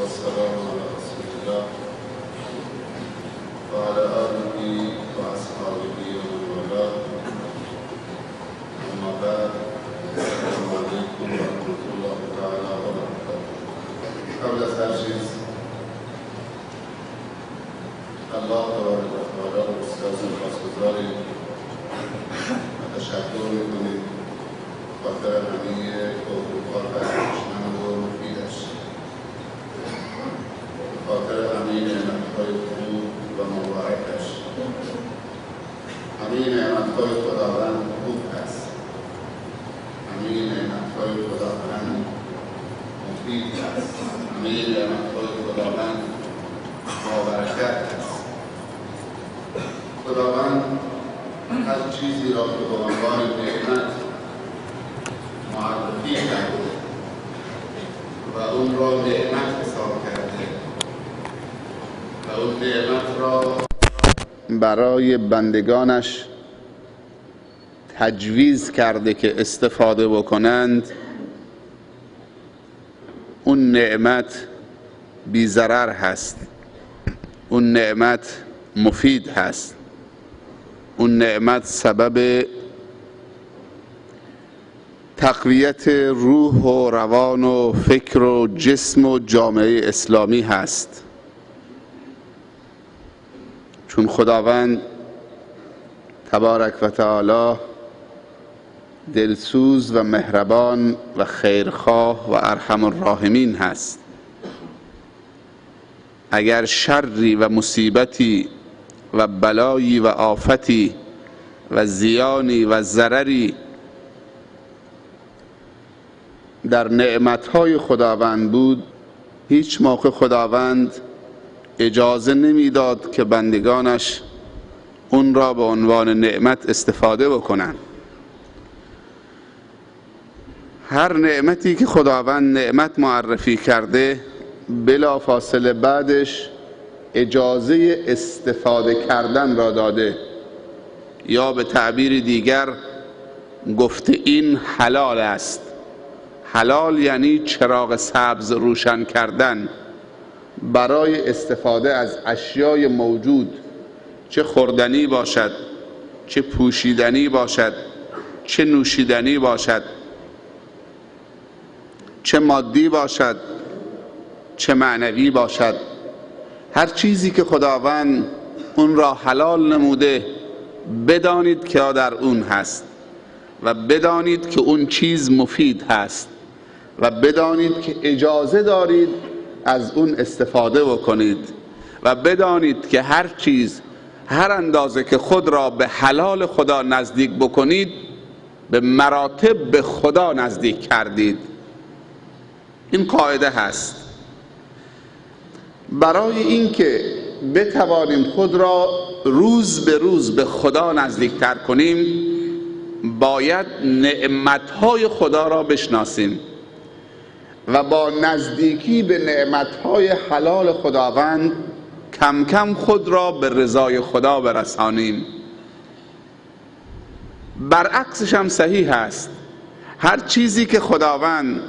والسلام على رسول الله وعلى آله وأصحابه ومن والاه أما بعد السلام عليكم ورحمة الله تعالى وبركاته. قبل از هر چیز الله تبارک و تعالی رو بسیار سپاسگزاریم و تشکر می‌کنیم خاطر همه توفیقات و بخشنده و مفیدش، خاطر همه نعمت‌های خوب و مبارکش. همه نعمت‌های خداوند خوب است، همه نعمت‌های خداوند مفید است، همه نعمت‌های خداوند بابرکت است. خداوند هر چیزی را که به عنوان نعمت معرفی کرده و اون را نعمت حساب کرده و اون نعمت را برای بندگانش تجویز کرده که استفاده بکنند، اون نعمت بی ضرر هست، اون نعمت مفید هست، اون نعمت سبب تقویت روح و روان و فکر و جسم و جامعه اسلامی هست. چون خداوند تبارک و تعالی دلسوز و مهربان و خیرخواه و ارحم الراحمین هست. اگر شری و مصیبتی و بلایی و آفتی و زیانی و ضرری در نعمتهای خداوند بود، هیچ موقع خداوند اجازه نمیداد که بندگانش اون را به عنوان نعمت استفاده بکنند. هر نعمتی که خداوند نعمت معرفی کرده، بلا فاصله بعدش اجازه استفاده کردن را داده، یا به تعبیر دیگر گفته این حلال است. حلال یعنی چراغ سبز روشن کردن برای استفاده از اشیای موجود، چه خوردنی باشد، چه پوشیدنی باشد، چه نوشیدنی باشد، چه مادی باشد، چه معنوی باشد. هر چیزی که خداوند اون را حلال نموده، بدانید که در اون هست و بدانید که اون چیز مفید هست و بدانید که اجازه دارید از اون استفاده بکنید و بدانید که هر چیز، هر اندازه که خود را به حلال خدا نزدیک بکنید، به مراتب به خدا نزدیک کردید. این قاعده هست. برای اینکه بتوانیم خود را روز به روز به خدا نزدیکتر کنیم، باید نعمتهای خدا را بشناسیم و با نزدیکی به نعمتهای حلال خداوند کم کم خود را به رضای خدا برسانیم. برعکسش هم صحیح است. هر چیزی که خداوند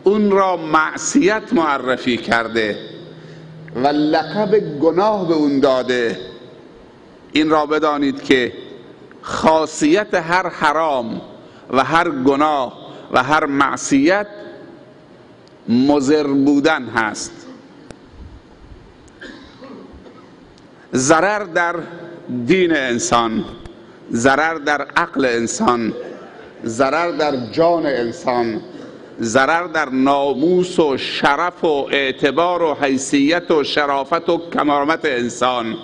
اون را معصیت معرفی کرده و لقب گناه به اون داده، این را بدانید که خاصیت هر حرام و هر گناه و هر معصیت مضر بودن هست. ضرر در دین انسان، ضرر در عقل انسان، ضرر در جان انسان، ضرر در ناموس و شرف و اعتبار و حیثیت و شرافت و کرامت انسان،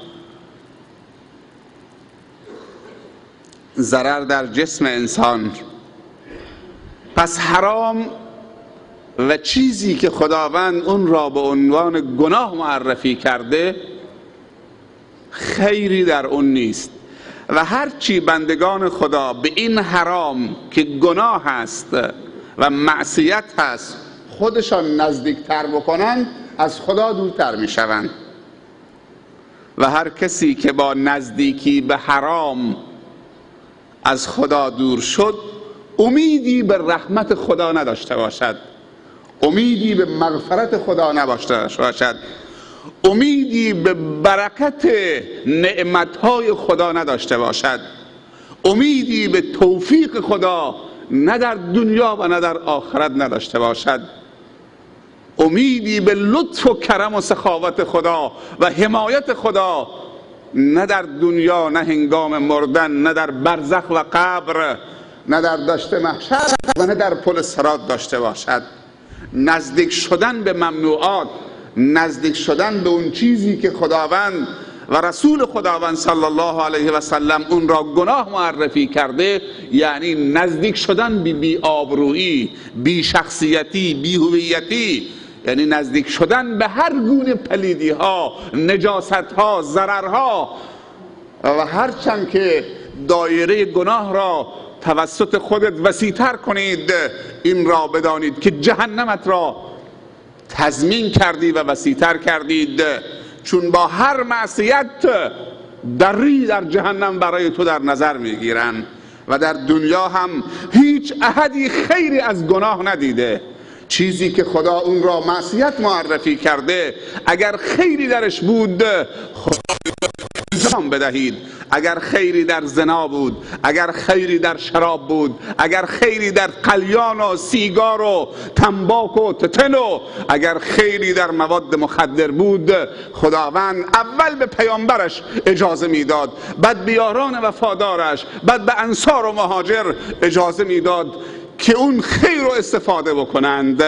ضرر در جسم انسان. پس حرام و چیزی که خداوند اون را به عنوان گناه معرفی کرده، خیری در اون نیست. و هرچی بندگان خدا به این حرام که گناه هست و معصیت هست خودشان نزدیکتر بکنند، از خدا دورتر می شوند. و هر کسی که با نزدیکی به حرام از خدا دور شد، امیدی به رحمت خدا نداشته باشد، امیدی به مغفرت خدا نباشته باشد، امیدی به برکت نعمتهای خدا نداشته باشد، امیدی به توفیق خدا نه در دنیا و نه در آخرت نداشته باشد، امیدی به لطف و کرم و سخاوت خدا و حمایت خدا نه در دنیا، نه هنگام مردن، نه در برزخ و قبر، نه در دشت محشر و نه در پل صراط داشته باشد. نزدیک شدن به ممنوعات، نزدیک شدن به اون چیزی که خداوند و رسول خداوند صلی الله علیه و سلم اون را گناه معرفی کرده، یعنی نزدیک شدن به بی آبرویی، بی شخصیتی، بی هویتی، یعنی نزدیک شدن به هر گونه پلیدی ها، نجاست ها، ضررها. و هرچند که دایره گناه را توسط خودت وسیع‌تر کنید، این را بدانید که جهنمت را تضمین کردی و وسیع‌تر کردید، چون با هر معصیت دری در جهنم برای تو در نظر میگیرن و در دنیا هم هیچ احدی خیری از گناه ندیده. چیزی که خدا اون را معصیت معرفی کرده، اگر خیری درش بود انجام بدهید. اگر خیری در زنا بود، اگر خیری در شراب بود، اگر خیری در قلیان و سیگار و تنباک و تتن و اگر خیری در مواد مخدر بود، خداوند اول به پیامبرش اجازه میداد، بعد به یاران وفادارش، بعد به انصار و مهاجر اجازه میداد که اون خیر رو استفاده بکنند.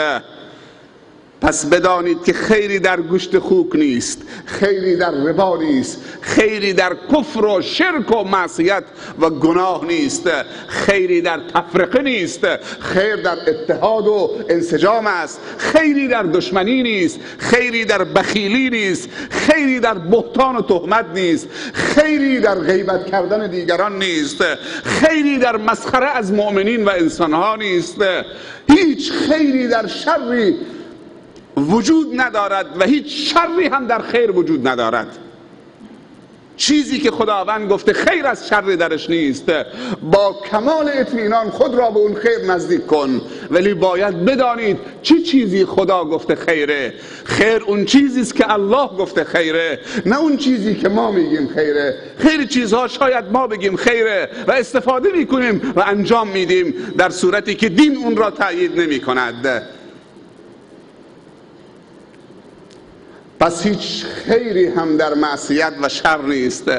پس بدانید که خیری در گوشت خوک نیست، خیری در ربا نیست، خیری در کفر و شرک و معصیت و گناه نیست، خیری در تفرقه نیست، خیر در اتحاد و انسجام است، خیری در دشمنی نیست، خیری در بخیلی نیست، خیری در بهتان و تهمت نیست، خیری در غیبت کردن دیگران نیست، خیری در مسخره از مؤمنین و انسانها نیست، هیچ خیری در شری وجود ندارد و هیچ شری هم در خیر وجود ندارد. چیزی که خداوند گفته خیر از شر درش نیست، با کمال اطمینان خود را به اون خیر نزدیک کن. ولی باید بدانید چه چیزی خدا گفته خیره. خیر اون چیزی است که الله گفته خیره، نه اون چیزی که ما میگیم خیره. خیلی چیزها شاید ما بگیم خیره و استفاده میکنیم و انجام میدیم، در صورتی که دین اون را تأیید نمی کند. پس هیچ خیری هم در معصیت و شر نیست.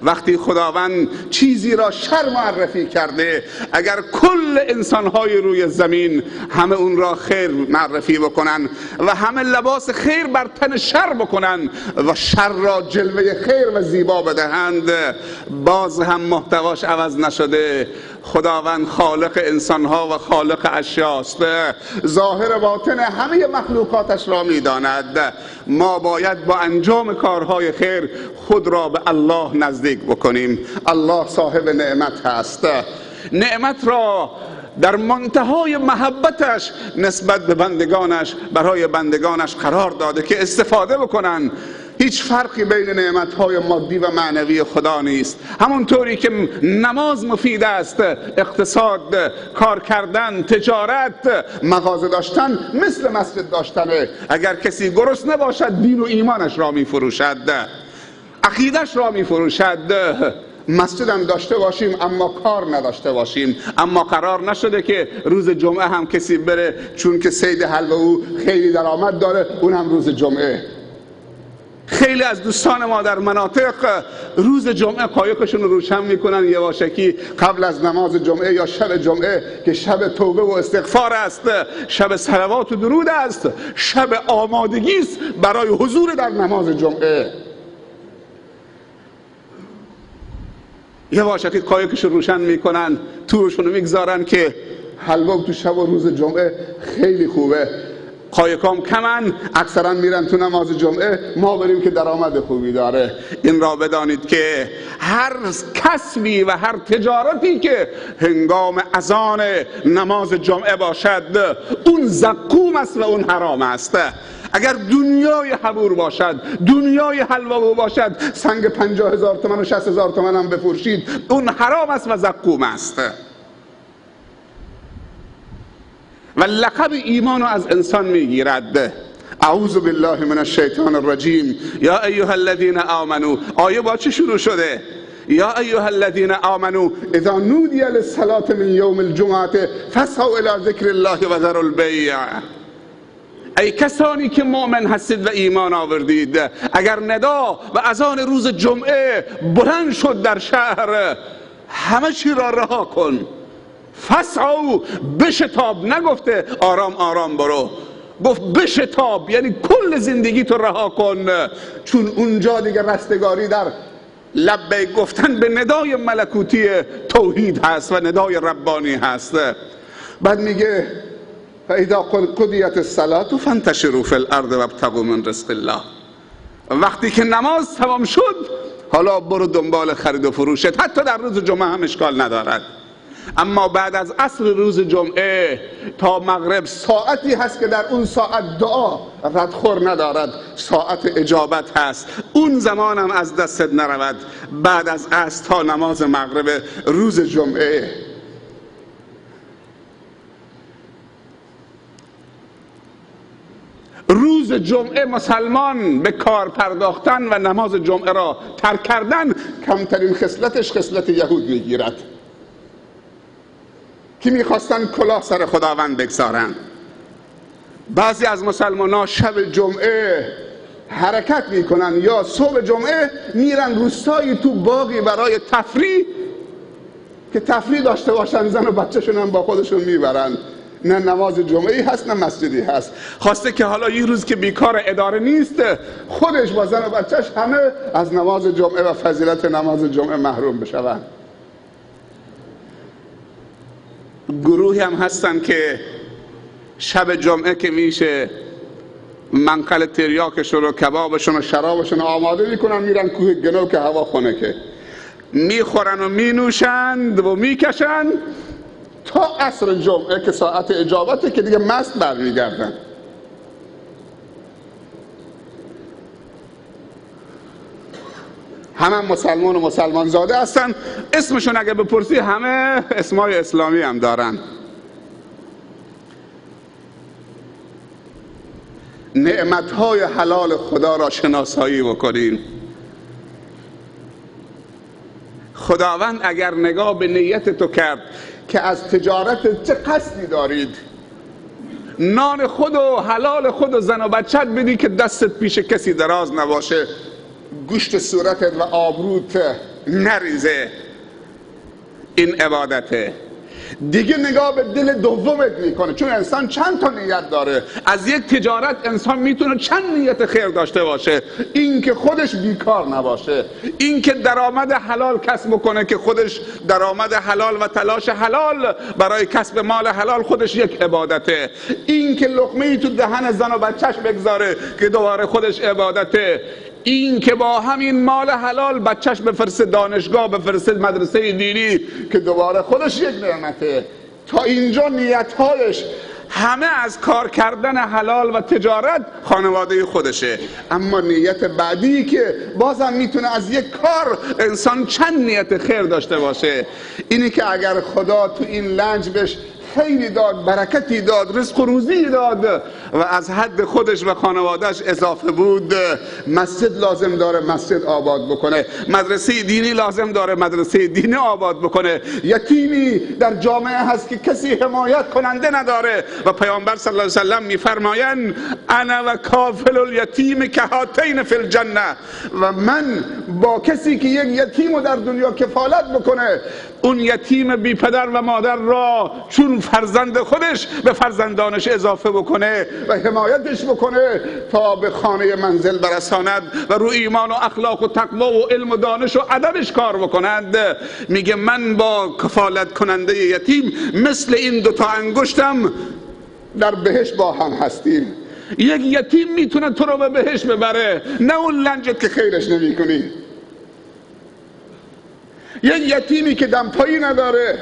وقتی خداوند چیزی را شر معرفی کرده، اگر کل انسانهای روی زمین همه اون را خیر معرفی بکنن و همه لباس خیر بر تن شر بکنن و شر را جلوه خیر و زیبا بدهند، باز هم محتواش عوض نشده. خداوند خالق انسانها و خالق اشیاست، ظاهر باطن همه مخلوقاتش را میداند. ما باید با انجام کارهای خیر خود را به الله نزدیک بکنیم. الله صاحب نعمت هست، نعمت را در منتهای محبتش نسبت به بندگانش برای بندگانش قرار داده که استفاده بکنن. هیچ فرقی بین نعمتهای مادی و معنوی خدا نیست. همونطوری که نماز مفید است، اقتصاد، کار کردن، تجارت، مغازه داشتن مثل مسجد داشتنه. اگر کسی گرسنه باشد دین و ایمانش را می فروشد، عقیدش را می فروشد. مسجد هم داشته باشیم اما کار نداشته باشیم. اما قرار نشده که روز جمعه هم کسی بره چون که صید حلوه او خیلی درآمد داره اون هم روز جمعه. خیلی از دوستان ما در مناطق روز جمعه قایقشون رو روشن میکنن یواشکی قبل از نماز جمعه یا شب جمعه که شب توبه و استغفار است، شب صلوات و درود است، شب آمادگی است برای حضور در نماز جمعه. یواشکی قایقشون روشن میکنن، تورشون رو میگذارن که حلوا تو شب و روز جمعه خیلی خوبه. قایقام کمن، اکثرا میرن تو نماز جمعه، ما بریم که درآمد خوبی داره. این را بدانید که هر کسبی و هر تجارتی که هنگام اذان نماز جمعه باشد اون زقوم است و اون حرام است. اگر دنیای حبور باشد، دنیای حلوا باشد، سنگ 50,000 تومان و 60,000 تومان هم بفروشید، اون حرام است و زقوم است. و لقب ایمان رو از انسان میگیرد. اعوذ بالله من الشیطان الرجیم. یا ایها الذین آمنو، آیه با چه شروع شده؟ یا ایها الذین آمنو اذا نودی للصلاة من یوم الجمعه فاسعوا الی ذکر الله و ذروا البیع. ای کسانی که مؤمن هستید و ایمان آوردید، اگر ندا و اذان روز جمعه بلند شد در شهر، همه چی را رها کن. فسعوا، بشتاب، نگفته آرام آرام برو، گفت بشتاب، یعنی کل زندگی تو رها کن، چون اونجا دیگه رستگاری در لبیک گفتن به ندای ملکوتی توحید هست و ندای ربانی هست. بعد میگه فاذا قضیت الصلاة فانتشروا فی الارض وابتغوا من رزق الله. وقتی که نماز تمام شد، حالا برو دنبال خرید و فروشت، حتی در روز جمعه هم اشکال ندارد. اما بعد از عصر روز جمعه تا مغرب ساعتی هست که در اون ساعت دعا ردخور ندارد، ساعت اجابت هست، اون زمان هم از دستت نرود. بعد از عصر تا نماز مغرب روز جمعه. روز جمعه مسلمان به کار پرداختن و نماز جمعه را ترک کردن، کمترین خصلتش خصلت یهود میگیرد که میخواستن کلاه سر خداوند بگذارن. بعضی از مسلمان ها شب جمعه حرکت میکنن یا صبح جمعه میرن روستایی تو باقی برای تفریح، که تفریح داشته باشن، زن و بچه‌شون هم با خودشون میبرن. نه نماز جمعه‌ای هست نه مسجدی هست. خواسته که حالا یه روز که بیکار اداره نیست، خودش با زن و بچهش همه از نماز جمعه و فضیلت نماز جمعه محروم بشوند. گروهی هم هستن که شب جمعه که میشه منقل تریاکشون و کبابشون و شرابشون آماده میکنن، میرن کوه گنو که هوا خنکه، میخورن و مینوشند و میکشن تا عصر جمعه که ساعت اجابته، که دیگه مست برمیگردن. همه مسلمان و مسلمان زاده هستن، اسمشون اگه بپرسی همه اسمای اسلامی هم دارن. نعمتهای حلال خدا را شناسایی بکنیم. خداوند اگر نگاه به نیت تو کرد که از تجارت چه قصدی دارید، نان خود و حلال خود و زن و بچت بدی که دستت پیش کسی دراز نباشه، گوشت صورتت و آبروت نریزه، این عبادته. دیگه نگاه به دل دومت میکنه، چون انسان چند تا نیت داره. از یک تجارت انسان میتونه چند نیت خیر داشته باشه. این که خودش بیکار نباشه، این که درآمد حلال کسب کنه، که خودش درآمد حلال و تلاش حلال برای کسب مال حلال خودش یک عبادته. این که لقمه‌ای تو دهن زن و بچهش بگذاره که دوباره خودش عبادته. این که با همین مال حلال بچهش بفرسته دانشگاه، بفرسته مدرسه دینی، که دوباره خودش یک نعمته. تا اینجا نیتهایش همه از کار کردن حلال و تجارت خانواده خودشه. اما نیت بعدی که بازم میتونه از یک کار انسان چند نیت خیر داشته باشه، اینی که اگر خدا تو این لنج بهش خیری داد، برکتی داد، رزق و روزی داد و از حد خودش و خانوادهش اضافه بود، مسجد لازم داره مسجد آباد بکنه، مدرسه دینی لازم داره مدرسه دینی آباد بکنه. یتیمی در جامعه هست که کسی حمایت کننده نداره و پیامبر صلی الله علیه و سلم میفرمایند انا و کافل الیتیم کهاتین فی الجنه، و من با کسی که یک یتیم رو در دنیا کفالت بکنه، اون یتیم بی پدر و مادر را چون فرزند خودش به فرزندانش اضافه بکنه و حمایتش بکنه تا به خانه منزل برساند و رو ایمان و اخلاق و تقوا و علم و دانش و ادبش کار بکنند. میگه من با کفالت کننده یتیم مثل این دوتا انگشتم در بهشت با هم هستیم. یک یتیم میتونه تو رو به بهشت ببره، نه اون لنجت که خیرش نمی کنی. یک یتیمی که دمپایی نداره،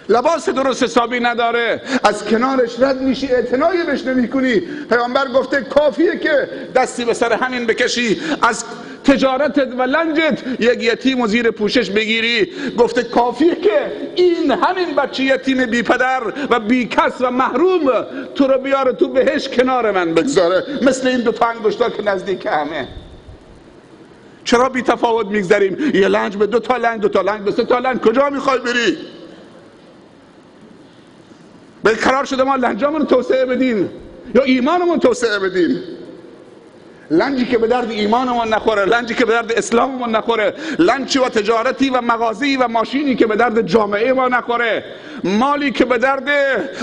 لباس درست حسابی نداره، از کنارش رد میشی، اعتنایی بهش نمی کنی. پیامبر گفته کافیه که دستی به سر همین بکشی، از تجارتت و لنجت یک یتیم و زیر پوشش بگیری. گفته کافیه که این همین بچه یتیم بی پدر و بی کس و محروم تو رو بیاره تو بهش کنار من بگذاره، مثل این 2 تا انگشتا که نزدیک همه. چرا بی تفاوت میگذاریم؟ یه لنج به 2 تا لنج، 2 تا لنج به 3 تا لنج. کجا میخوای بری؟ به قرار شده ما لنجامون توسعه بدیم یا ایمانمون توسعه بدیم؟ لنجی که به درد ایمانمون نخوره، لنجی که به درد اسلاممون نخوره، لنجی و تجارتی و مغازی و ماشینی که به درد جامعه ما نخوره، مالی که به درد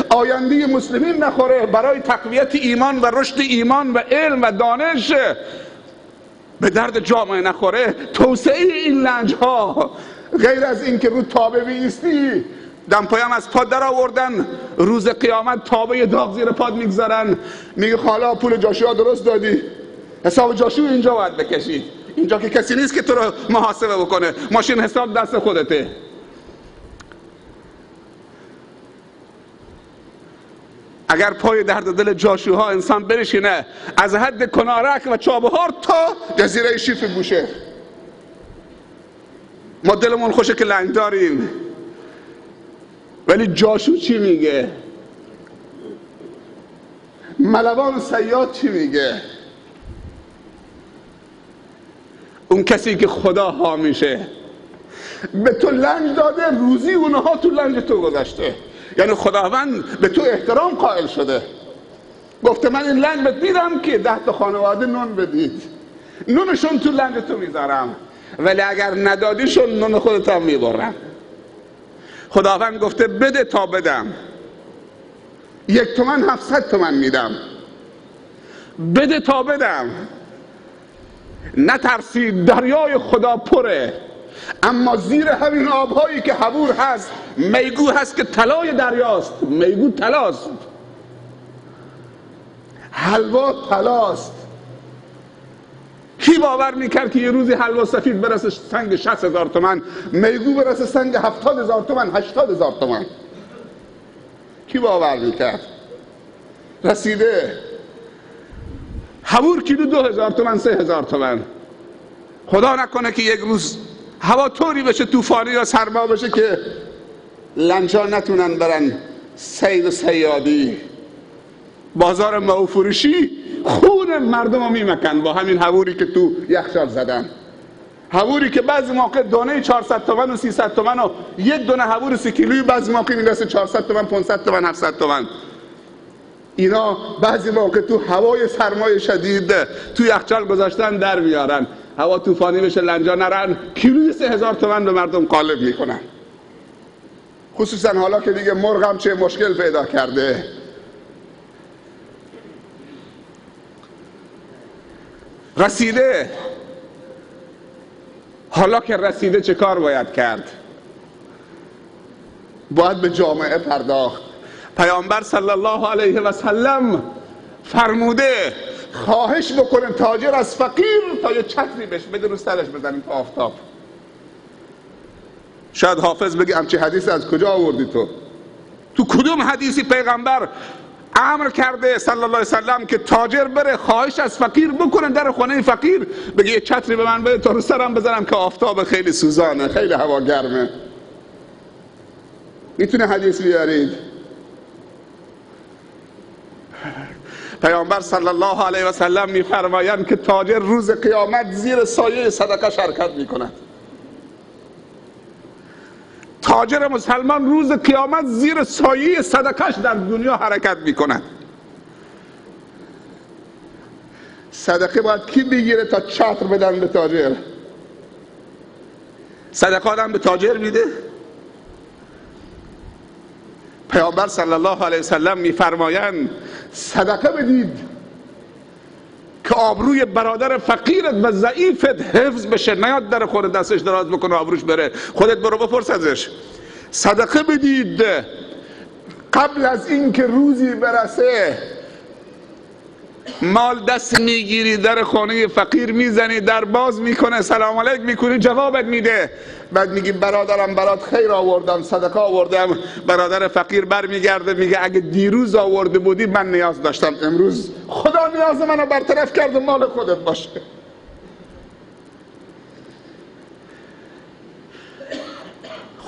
آینده مسلمین نخوره، برای تقویت ایمان و رشد ایمان و علم و دانش به درد جامعه نخوره. توسعه این لنج ها غیر از این که رو تابه بیستی، دمپایم از پاد در آوردن، روز قیامت تابه داغ زیر پاد میگذارن، میگه حالا پول جاشوا درست دادی، حساب جاشوا اینجا باید بکشی، اینجا که کسی نیست که تو رو محاسبه بکنه، ماشین حساب دست خودته. اگر پای درد دل جاشوها انسان بنشینه، از حد کنارک و چابهار تا جزیره شیف بوشه، ما دلمون خوشه که لنگ داریم. ولی جاشو چی میگه؟ ملوان صیاد چی میگه؟ اون کسی که خدا حامیشه به تو لنج داده، روزی اونها تو لنج تو گذاشته، یعنی خداوند به تو احترام قائل شده، گفته من این لنج بهت میدم که 10 تا خانواده نون بدید، نونشون تو لنج تو میذارم، ولی اگر ندادیشون نون خودت هم میبرم. خداوند گفته بده تا بدم، 1 تومن 700 تومن میدم، بده تا بدم. نترسید، دریای خدا پره، اما زیر همین آبهایی که حبور هست میگو هست که طلای دریاست. میگو طلاست، حلوا طلاست. کی باور میکرد که یه روزی حلوا سفید برسه سنگ 60,000 تومن، میگو برسه سنگ 70,000 تومن، 80,000 تومن؟ کی باور میکرد؟ رسیده. حبور کیلو 2,000 تومن، 3,000 تومن. خدا نکنه که یک روز هوا طوری بشه، طوفانی یا سرما بشه که لنجا نتونن برن صید و صیادی، بازار موفروشی خون مردم رو میمکن با همین حبوری که تو یخچال زدن. حبوری که بعضی موقع دانه 400 تومن و 300 تومن و 1 دونه حبور 3 کیلویی بعضی موقع میرسه 400 تومن، 500 تومن، 700 تومن. اینا بعضی موقع تو هوای سرمای شدید تو یخچال گذاشتن در میارن، هوا طوفانی بشه لنجا نرن، کیلوی 3,000 تومن به مردم قالب میکنن. خصوصا حالا که دیگه مرغ هم چه مشکل پیدا کرده. رسیده. حالا که رسیده چه کار باید کرد؟ باید به جامعه پرداخت. پیامبر صلی الله علیه و سلم فرموده خواهش بکنه تاجر از فقیر تا یه چتری بهش بده رو سرش بزنیم تا آفتاب. شاید حافظ بگه همچه حدیث از کجا آوردی تو کدوم حدیثی پیغمبر امر کرده صلی الله علیه وسلم که تاجر بره خواهش از فقیر بکنه در خونه فقیر، بگه یه چتری به من بده تا رو سرم بزنم که آفتاب خیلی سوزانه، خیلی هوا گرمه؟ میتونه حدیث بیارید؟ پیامبر صلی الله علیه و سلم میفرمایند که تاجر روز قیامت زیر سایه صدقه شرکت میکند. تاجر مسلمان روز قیامت زیر سایه صدقش در دنیا حرکت میکند. صدقه باید کی بگیره تا چتر بدن به تاجر؟ صدقه آدم به تاجر میده؟ پیامبر صلی الله علیه وسلم میفرمایند صدقه بدید که آبروی برادر فقیرت و ضعیفت حفظ بشه، نیاد در خور دستش دراز بکنه آبروش بره، خودت برو بپرس ازش. صدقه بدید قبل از این که روزی برسه مال دست میگیری در خانه فقیر میزنی، در باز میکنه، سلام علیک میکنی، جوابت میده، بعد میگی برادرم برات خیر آوردم، صدقه آوردم. برادر فقیر برمیگرده میگه اگه دیروز آورده بودی من نیاز داشتم، امروز خدا نیاز منو برطرف کرد و مال خودت باشه.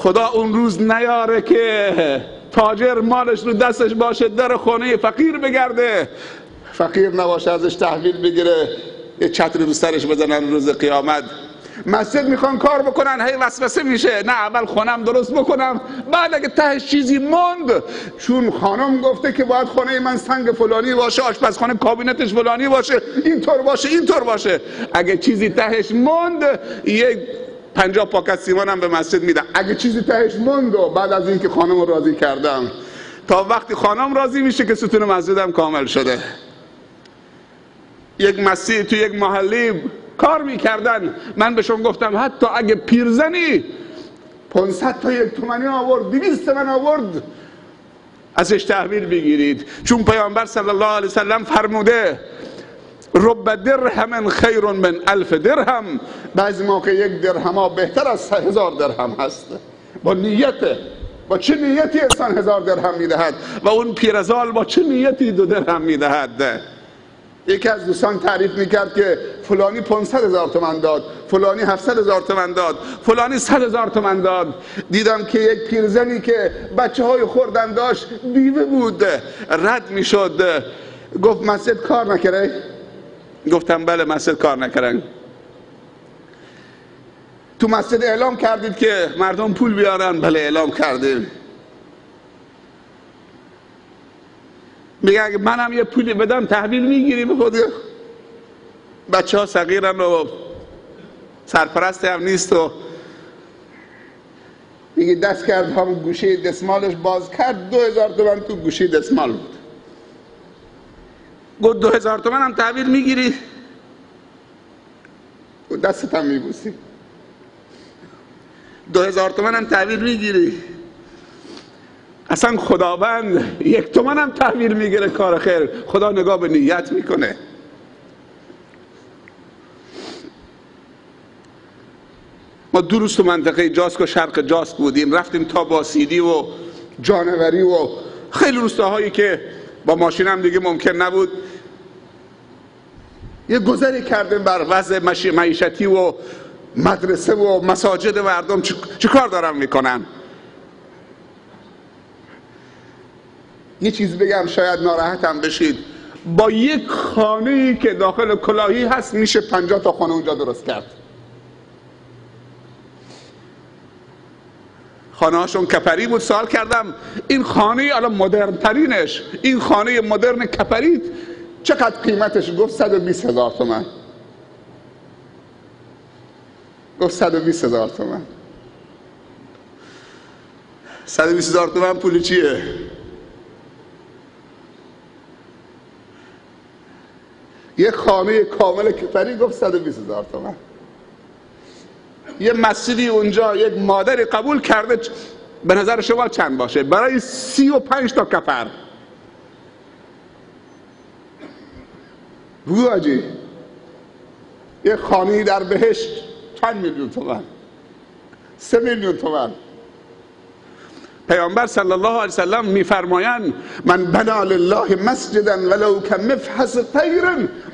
خدا اون روز نیاره که تاجر مالش رو دستش باشه در خانه فقیر بگرده، فقیر نباشه ازش تحویل بگیره، یه چتری رو سرش بزنن روز قیامت. مسجد میخوان کار بکنن، هی وسوسه میشه، نه اول خونم درست بکنم، بعد اگه تهش چیزی موند، چون خانم گفته که باید خانه من سنگ فلانی باشه، آشپزخانه کابینتش فلانی باشه، اینطور باشه اینطور باشه، اگه چیزی تهش موند یک 50 پاکت سیمانم به مسجد میدم، اگه چیزی تهش موند و بعد از اینکه خانم رو راضی کردم. تا وقتی خانم راضی میشه که ستون مسجدم کامل شده. یک مسجد تو یک محله کار میکردن، من بهشون گفتم حتی اگه پیرزنی 500 تا 1 تومانی آورد، 200 تومن آورد، ازش تحویل بگیرید، چون پیامبر صلی الله علیه وسلم فرموده رب درهم خیر من 1000 درهم. بعضی موقع 1 درهم ها بهتر از 1000 درهم هست. با نیته، با چه نیتی انسان 1000 درهم میدهد و اون پیرزال با چه نیتی 2 درهم میدهد. یکی از دوستان تعریف میکرد که فلانی 500,000 تومان داد، فلانی 700,000 تومان داد، فلانی 100,000 تومان داد. دیدم که یک پیرزنی که بچه های خوردن داشت، بیوه بود، رد میشد، گفت مسجد کار نکره؟ گفتم بله مسجد کار نکرن. تو مسجد اعلام کردید که مردم پول بیارن؟ بله اعلام کردیم. میگه اگه منم یه پولی بدم تحویل میگیری؟ بخود بچه ها صغیرن و سرپرست هم نیست و میگه دست کرد هم گوشه دستمالش باز کرد، 2000 تومان تو گوشه دستمال بود. گفت 2000 تومان هم تحویل میگیری؟ و دستت هم میبوسی. 2000 تومان هم تحویل میگیری؟ اصلا خداوند 1 تومان هم تحویل میگیره کار خیر، خدا نگاه به نیت میکنه. ما 2 روز تو منطقه جاسک و شرق جاسک بودیم، رفتیم تا باسیدی و جانوری و خیلی روستاهایی که با ماشینم دیگه ممکن نبود. یه گذری کردیم بر وضع معیشتی و مدرسه و مساجد مردم چه کار دارن میکنن. یه چیز بگم شاید ناراحتم بشید، با یک خانه‌ای که داخل کلاهی هست میشه 50 تا خانه اونجا درست کرد. خانه هاشون کپری بود. سوال کردم این خانه الان مدرن ترینش، این خانه مدرن کپری چقدر قیمتش؟ گفت 120,000 تومان. گفت 120,000 تومان. 120,000 تومان پول چیه؟ یه خانه کامل کپری گفت 120,000 تومان. یه مسجدی اونجا یک مادری قبول کرده، به نظر شما چند باشه؟ برای 35 تا کفر. بواجی یه خانه در بهشت چند میلیون تومان؟ 3 میلیون تومان. پیامبر صلی الله علیه وسلم میفرمایند من بنا لله مسجدا ولو کمفحص طیر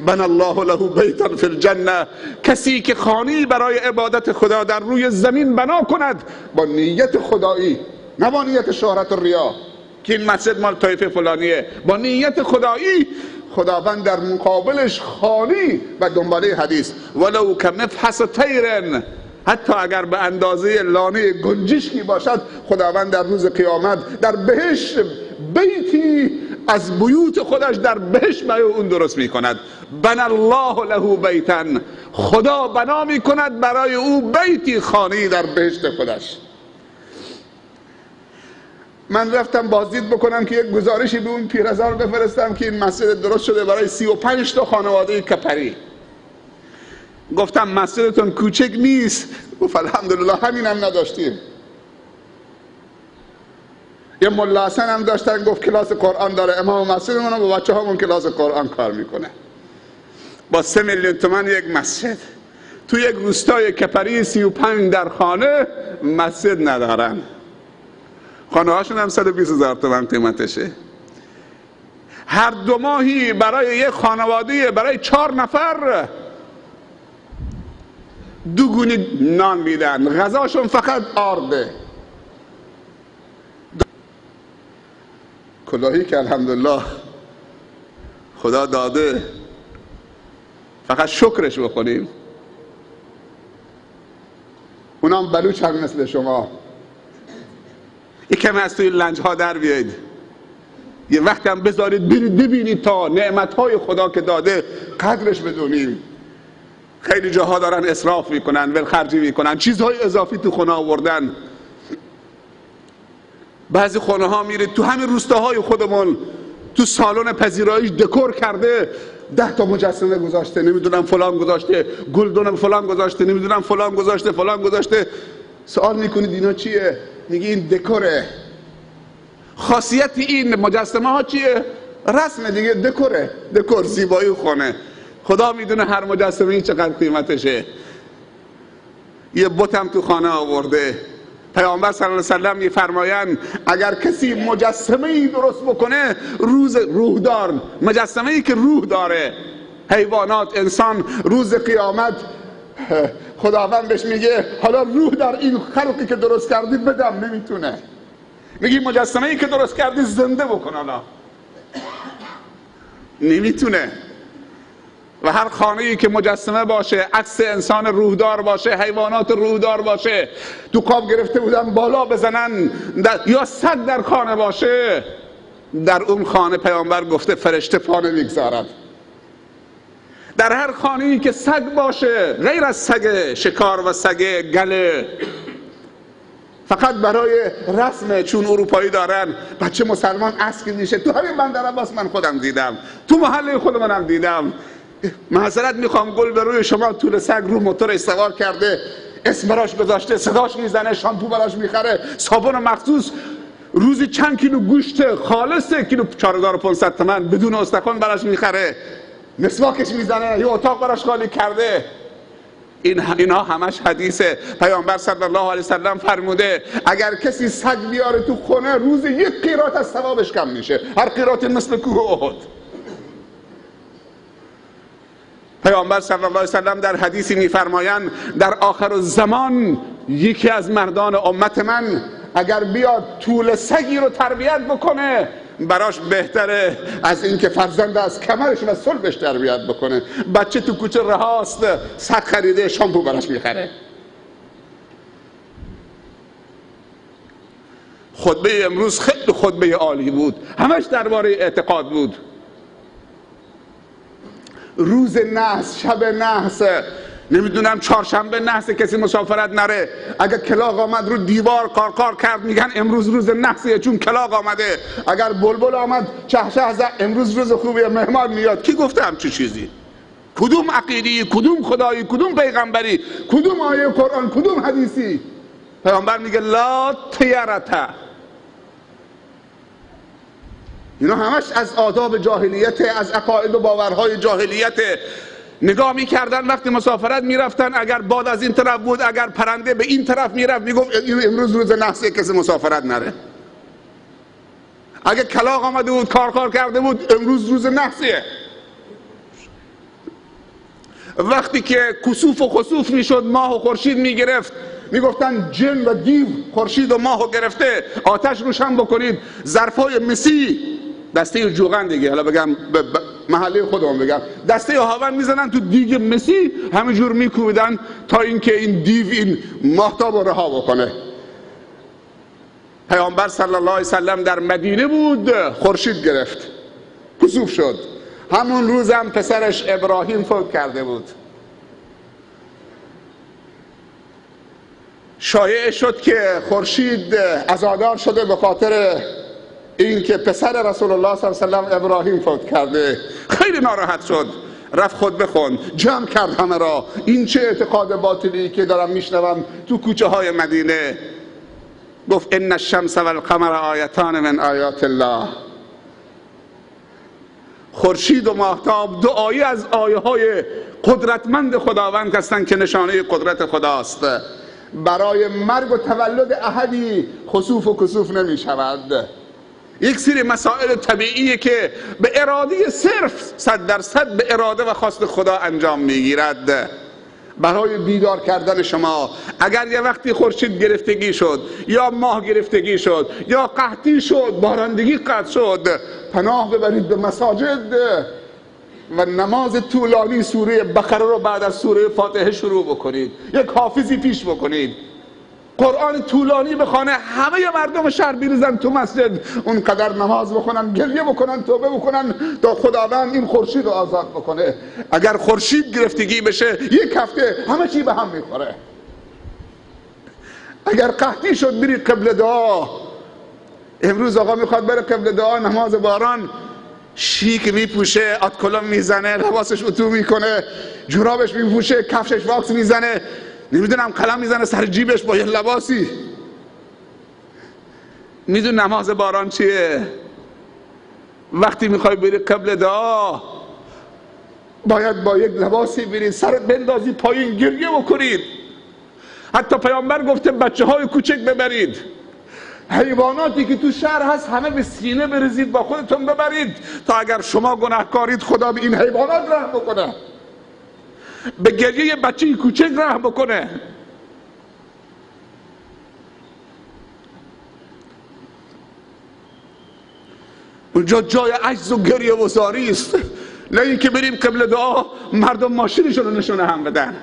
بنا الله له بیتا فی الجنه. کسی که خانه‌ای برای عبادت خدا در روی زمین بنا کند با نیت خدایی، نه با نیت شهرت و ریا که این مسجد مال طایفه فلانیه، با نیت خدایی، خداوند در مقابلش خانه‌ای و دنباله حدیث ولو کمفحص طیر، حتی اگر به اندازه لانه گنجشکی باشد، خداوند در روز قیامت در بهشت بیتی از بیوت خودش در بهشت برای اون درست می کند. بنا الله له بیتا، خدا بنا می کند برای او بیتی، خانه‌ای در بهشت خودش. من رفتم بازدید بکنم که یک گزارشی به اون پیرزال بفرستم که این مسجد درست شده برای 35 تا خانواده کپری. گفتم مسجدتون کوچک نیست؟ گفت الحمدلله همین هم نداشتیم. یه ملا حسن هم داشتن، گفت کلاس قرآن داره، امام مسجد منو با بچه همون کلاس قرآن کار میکنه. با 3 میلیون تومان یک مسجد تو یک روستای کپری 35 در خانه مسجد ندارن. خانه هاشون هم 120,000 تومان قیمتشه. هر 2 ماهی برای یک خانواده، برای 4 نفر 2 گونه نان میدن، غذاشون فقط آرده. کلاهی که الحمدلله خدا داده فقط شکرش بکنیم. اونام بلوچ هم مثل شما یکم از توی لنج ها در بیایید، یه وقت هم بذارید ببینید تا نعمتهای خدا که داده قدرش بدونیم. خیلی جاها دارن اسراف میکنن، ولخرجی میکنن، چیزهای اضافی تو خونه آوردن. بعضی خونه ها میرید تو همین روستاهای خودمون تو سالن پذیراییش دکور کرده 10 تا مجسمه گذاشته، نمیدونم فلان گذاشته، گلدون فلان گذاشته، نمیدونم فلان گذاشته، فلان گذاشته. سوال میکنید اینا چیه؟ میگه این دکوره. خاصیت این مجسمه ها چیه؟ رسم دیگه، دکوره، دکور، زیبایی خونه. خدا میدونه هر مجسمه این چقدر قیمتشه. یه بتم تو خانه آورده. پیامبر صلی الله علیه و سلم میفرمایند اگر کسی مجسمه ای درست بکنه، روح دار، مجسمه ای که روح داره، حیوانات، انسان، روز قیامت خداوند بهش میگه حالا روح در این خلقی که درست کردی بدم، نمیتونه. میگی مجسمه ای که درست کردی زنده بکن، حالا نمیتونه. و هر خانه‌ای که مجسمه باشه، عکس انسان روحدار باشه، حیوانات روحدار باشه، تو قاب گرفته بودن بالا بزنن، یا سگ در خانه باشه، در اون خانه پیامبر گفته فرشته پا نمیگذارد. در هر خانه‌ای که سگ باشه، غیر از سگ شکار و سگ گله، فقط برای رسم، چون اروپایی دارن بچه مسلمان اسکی میشه. تو همین بندر عباس من خودم دیدم، تو محله خودمونم دیدم. معذرت میخوام، گل به روی شما طول سگ رو موتور سوار کرده، اسم براش گذاشته، صداش میزنه، شامپو براش میخره، صابون مخصوص، روزی چند کیلو گوشت خالص، کیلو 4500 تومان بدون استخوان براش میخره، مسواکش میزنه، یه اتاق براش خالی کرده. اینا همش حدیثه. پیامبر صلی الله علیه وسلم فرموده اگر کسی سگ بیاره تو خونه، روز 1 قیراط از ثوابش کم میشه. هر قیراطی مثل کوه احد. پیامبر صلی الله علیه وسلم در حدیثی میفرمایند در آخر الزمان یکی از مردان امت من اگر بیاد طول سگی رو تربیت بکنه، براش بهتره از این که فرزند از کمرش و صلبش تربیت بکنه. بچه تو کوچه رهاست، سگ خریده، شامپو براش میخره. خطبه امروز خیلی خطبه عالی بود، همش درباره اعتقاد بود. روز نحس، شب نحس، نمیدونم چهارشنبه نحس، کسی مسافرت نره. اگر کلاغ آمد رو دیوار کار کرد، میگن امروز روز نحسیه چون کلاغ آمده. اگر بلبل آمد چهچه زد، امروز روز خوبیه، مهمان میاد. کی گفته همچی چیزی؟ کدوم عقیدی، کدوم خدایی، کدوم پیغمبری، کدوم آیه قرآن، کدوم حدیثی؟ پیامبر میگه لا طیرته. اینا همش از آداب جاهلیت، از عقاید و باورهای جاهلیت. نگاه میکردن وقتی مسافرت میرفتن، اگر باد از این طرف بود، اگر پرنده به این طرف میرفت، میگفت امروز روز نحسیه، کسی مسافرت نره. اگر کلاغ آمده بود کار کرده بود، امروز روز نحسیه. وقتی که کسوف و خسوف میشد، ماه و خورشید میگرفت، میگفتن جن و دیو خورشید و ماهو گرفته، آتش روشن بکنید. ظرفای مسی، دسته جوغن دیگه، حالا بگم محله خودمون بگم، دسته هاون میزنن تو دیگ مسی، همینجور میکوبیدن تا اینکه این دیو این ماهتاب رو رها بکنه. پیامبر صلی الله علیه وسلم در مدینه بود، خورشید گرفت، کسوف شد. همون روزم پسرش ابراهیم فوت کرده بود. شایعه شد که خورشید عزادار شده به خاطر این که پسر رسول الله صلی الله علیه و سلم ابراهیم فوت کرده. خیلی ناراحت شد، رفت خطبه خوند، جمع کرد همه را. این چه اعتقاد باطلی که دارم میشنوم تو کوچه های مدینه. گفت ان الشمس والقمر آیتان من آیات الله. خورشید و ماهتاب دو آیه از آیه های قدرتمند خداوند هستند که نشانه قدرت خداست. برای مرگ و تولد احدی خسوف و کسوف نمی شود. یک سری مسائل طبیعیه که به اراده صرف 100% به اراده و خواست خدا انجام میگیرد. برای بیدار کردن شما. اگر یه وقتی خورشید گرفتگی شد یا ماه گرفتگی شد یا قحطی شد، بارندگی قطع شد، پناه ببرید به مساجد و نماز طولانی سوره بقره رو بعد از سوره فاتحه شروع بکنید، یک حافظی پیش بکنید، قرآن طولانی بخونه، همه مردم شهر بریزن تو مسجد، اونقدر نماز بخونن، گریه بکنن، توبه بکنن تا خداوند این خورشید رو آزاد بکنه. اگر خورشید گرفتگی بشه یک هفته همه چی به هم میخوره. اگر قحطی شد بری قبله دعا. امروز آقا میخواد بره قبله دعا، نماز باران، شیک میپوشه، آتکلم میزنه، لباسش اتو میکنه، جورابش میپوشه، کفشش واکس میزنه، نمیدونم قلم میزنه سر جیبش با یه لباسی. میدون نماز باران چیه؟ وقتی میخوای بری قبل دعا باید با یک لباسی برید، سرت بندازی پایین، گریه بکنید. حتی پیامبر گفته بچه های کوچک ببرید، حیواناتی که تو شهر هست همه به سینه بریزید، با خودتون ببرید تا اگر شما گناهکارید خدا به این حیوانات رحم بکنه، به گریه بچه کوچک رحم بکنه. اونجا جای عجز و گریه و زاری است، نه اینکه بریم قبل دعا مردم ماشینشون رو نشونه هم بدن،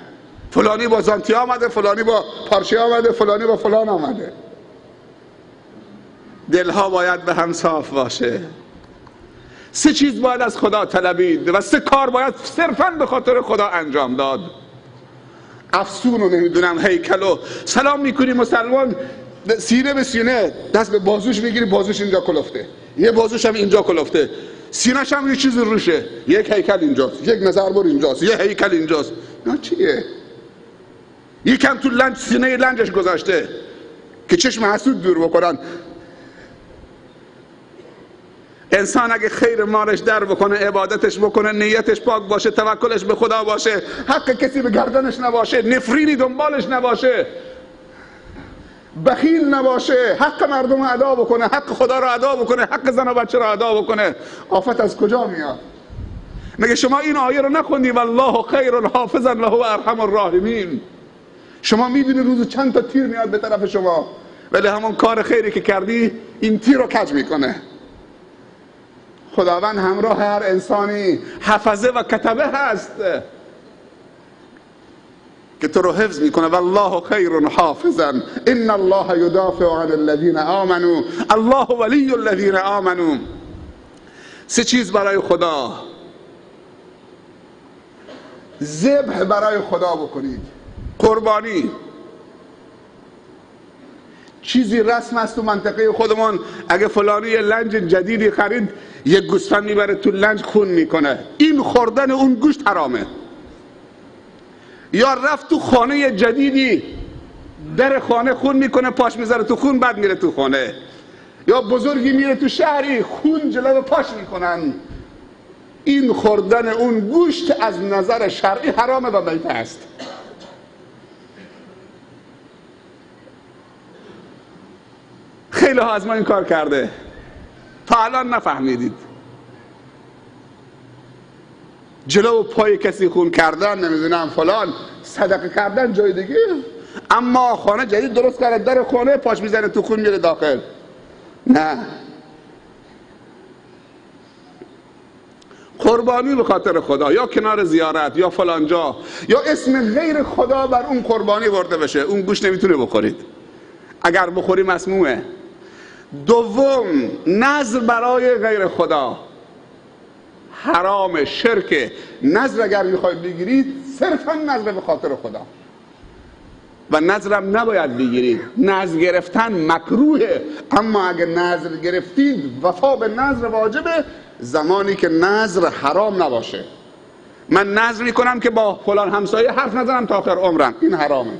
فلانی با زانتی آمده، فلانی با پارچه آمده، فلانی با فلان آمده. دلها باید به هم صاف باشه. 3 چیز باید از خدا طلبید و 3 کار باید صرفاً به خاطر خدا انجام داد. افسون و نمیدونم هیکل و سلام میکنی مسلمان، سینه به سینه، دست به بازوش میگیری، بازوش اینجا کلفته، یه بازوش هم اینجا کلفته، سینه‌ش هم یه چیز روشه، یک هیکل اینجاست، یک نظربر اینجاست، یه هیکل اینجاست. نه چیه؟ یکم تو لنج سینه لنجش گذاشته که چشم حسود دور بکنن. انسان اگه خیر مالش در بکنه، عبادتش بکنه، نیتش پاک باشه، توکلش به خدا باشه، حق کسی به گردنش نباشه، نفرینی دنبالش نباشه، بخیل نباشه، حق مردم رو ادا بکنه، حق خدا رو ادا بکنه، حق زن و بچه رو ادا بکنه، آفت از کجا میاد؟ مگه شما این آیه رو نخوندی والله خیر حافظا و هو ارحم الراحمین؟ شما میبینی روز چند تا تیر میاد به طرف شما، ولی همون کار خیری که کردی این تیر رو کج میکنه. خداوند همراه هر انسانی حفظه و کتبه هست که تو رو حفظ میکنه. والله خیر حافظا ان الله یدافع عن الذین آمنوا الله ولی الذین آمنوا. 3 چیز برای خدا، ذبح برای خدا بکنید، قربانی. چیزی رسم است تو منطقه خودمون، اگه فلانی یه لنج جدیدی خرید یک گوسفند میبره تو لنج خون میکنه، این خوردن اون گوشت حرامه. یا رفت تو خانه جدیدی در خانه خون میکنه، پاش میذاره تو خون بعد میره تو خانه. یا بزرگی میره تو شهری خون جلو پاش میکنن، این خوردن اون گوشت از نظر شرعی حرامه و میته است. خیلی ها از ما این کار کرده، تا الان نفهمیدید. جلو پای کسی خون کردن، نمیدونم فلان، صدقه کردن جای دیگه، اما خانه جدید درست کرده، در خانه پاش میزنه تو خون میره داخل. نه، قربانی به خاطر خدا، یا کنار زیارت یا فلان جا، یا اسم غیر خدا بر اون قربانی برده بشه، اون گوشت نمیتونه بخورید، اگر بخوری مسمومه. دوم، نذر برای غیر خدا حرام، شرک. نذر اگر میخواید بگیرید صرفا نذر به خاطر خدا، و نذرم نباید بگیرید. نذر گرفتن مکروهه، اما اگر نذر گرفتید وفا به نذر واجبه، زمانی که نذر حرام نباشه. من نذر میکنم که با فلان همسایه حرف نزنم تا آخر عمرم، این حرامه.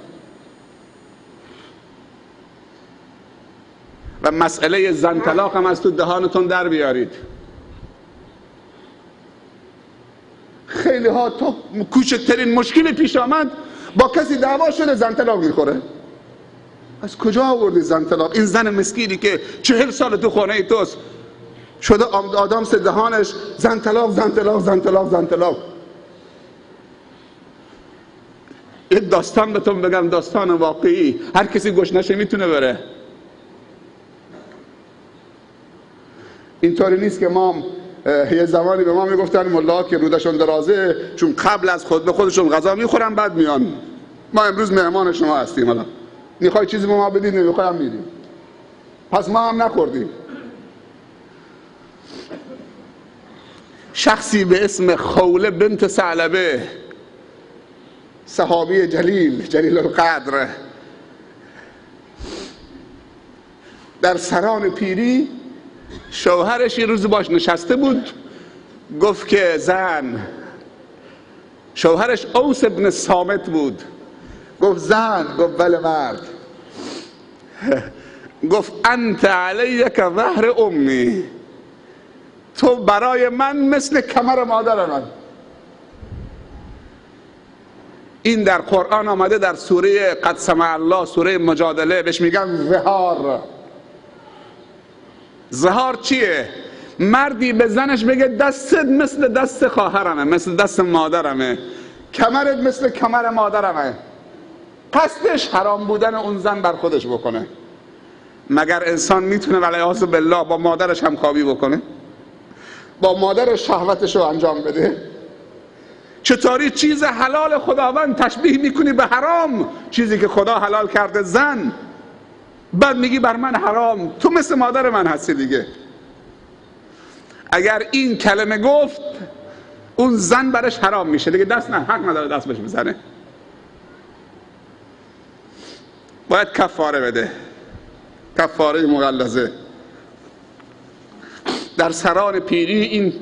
و مسئله زن طلاق هم از تو دهانتون در بیارید. خیلی ها تا کوچکترین مشکلی پیش آمد با کسی دعوا شده زن طلاق میخوره. از کجا آوردی زن طلاق؟ این زن مسکینی که 40 سال تو خانه توست شده آدم سه دهانش زن طلاق زن طلاق زن طلاق زن طلاق. یه داستان بهتون بگم، داستان واقعی، هر کسی گشنشه میتونه بره. اینطوری نیست که ما یه زمانی به ما میگفتن ملا که رودشون درازه چون قبل از خطبه خودشون غذا میخورن بعد میان. ما امروز مهمان شما هستیم، حالا میخوای چیزی به ما بدید، نمیخوای هم میدیم. پس ما هم نخوردیم. شخصی به اسم خوله بنت ثعلبه، صحابی جلیل القدر، در سران پیری شوهرش یه روز باش نشسته بود، گفت که زن، شوهرش اوس ابن صامت بود، گفت زن، گفت بله مرد، گفت انت علیک ظهر امی، تو برای من مثل کمر مادر من. این در قرآن آمده، در سوره قد سمع الله، سوره مجادله، بهش میگن زهار. زهار چیه؟ مردی به زنش بگه دستت مثل دست خواهرمه، مثل دست مادرمه، کمرت مثل کمر مادرمه، قصدش حرام بودن اون زن بر خودش بکنه. مگر انسان میتونه والعیاذ بالله با مادرش همخوابی بکنه؟ با مادرش شهوتش رو انجام بده؟ چطوری چیز حلال خداوند تشبیه میکنی به حرام؟ چیزی که خدا حلال کرده زن، بعد میگی بر من حرام، تو مثل مادر من هستی دیگه. اگر این کلمه گفت اون زن برش حرام میشه دیگه، دست نه، حق نداره دست بهش بزنه، باید کفاره بده، کفاره مغلظه. در سران پیری این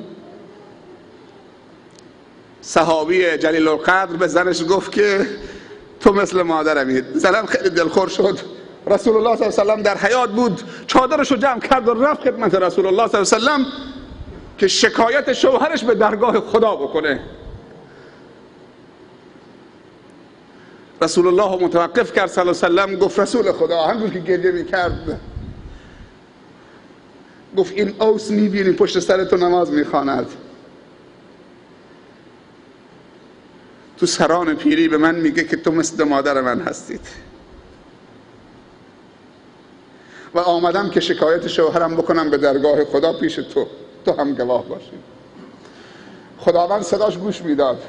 صحابی جلیل القدر به زنش گفت که تو مثل مادرمی. زنم خیلی دلخور شد. رسول الله صلی الله علیه و سلم در حیات بود، چادرشو جمع کرد و رفت خدمت رسول الله صلی الله علیه و سلم که شکایت شوهرش به درگاه خدا بکنه. رسول الله متوقف کرد صلی الله علیه و سلم، گفت رسول خدا، همون که گریه میکرد، گفت این اوس میبینی پشت سر تو نماز میخواند، تو سران پیری به من میگه که تو مثل مادر من هستید و آمدم که شکایت شوهرم بکنم به درگاه خدا پیش تو هم گواه باشی. خداوند صداش گوش میداد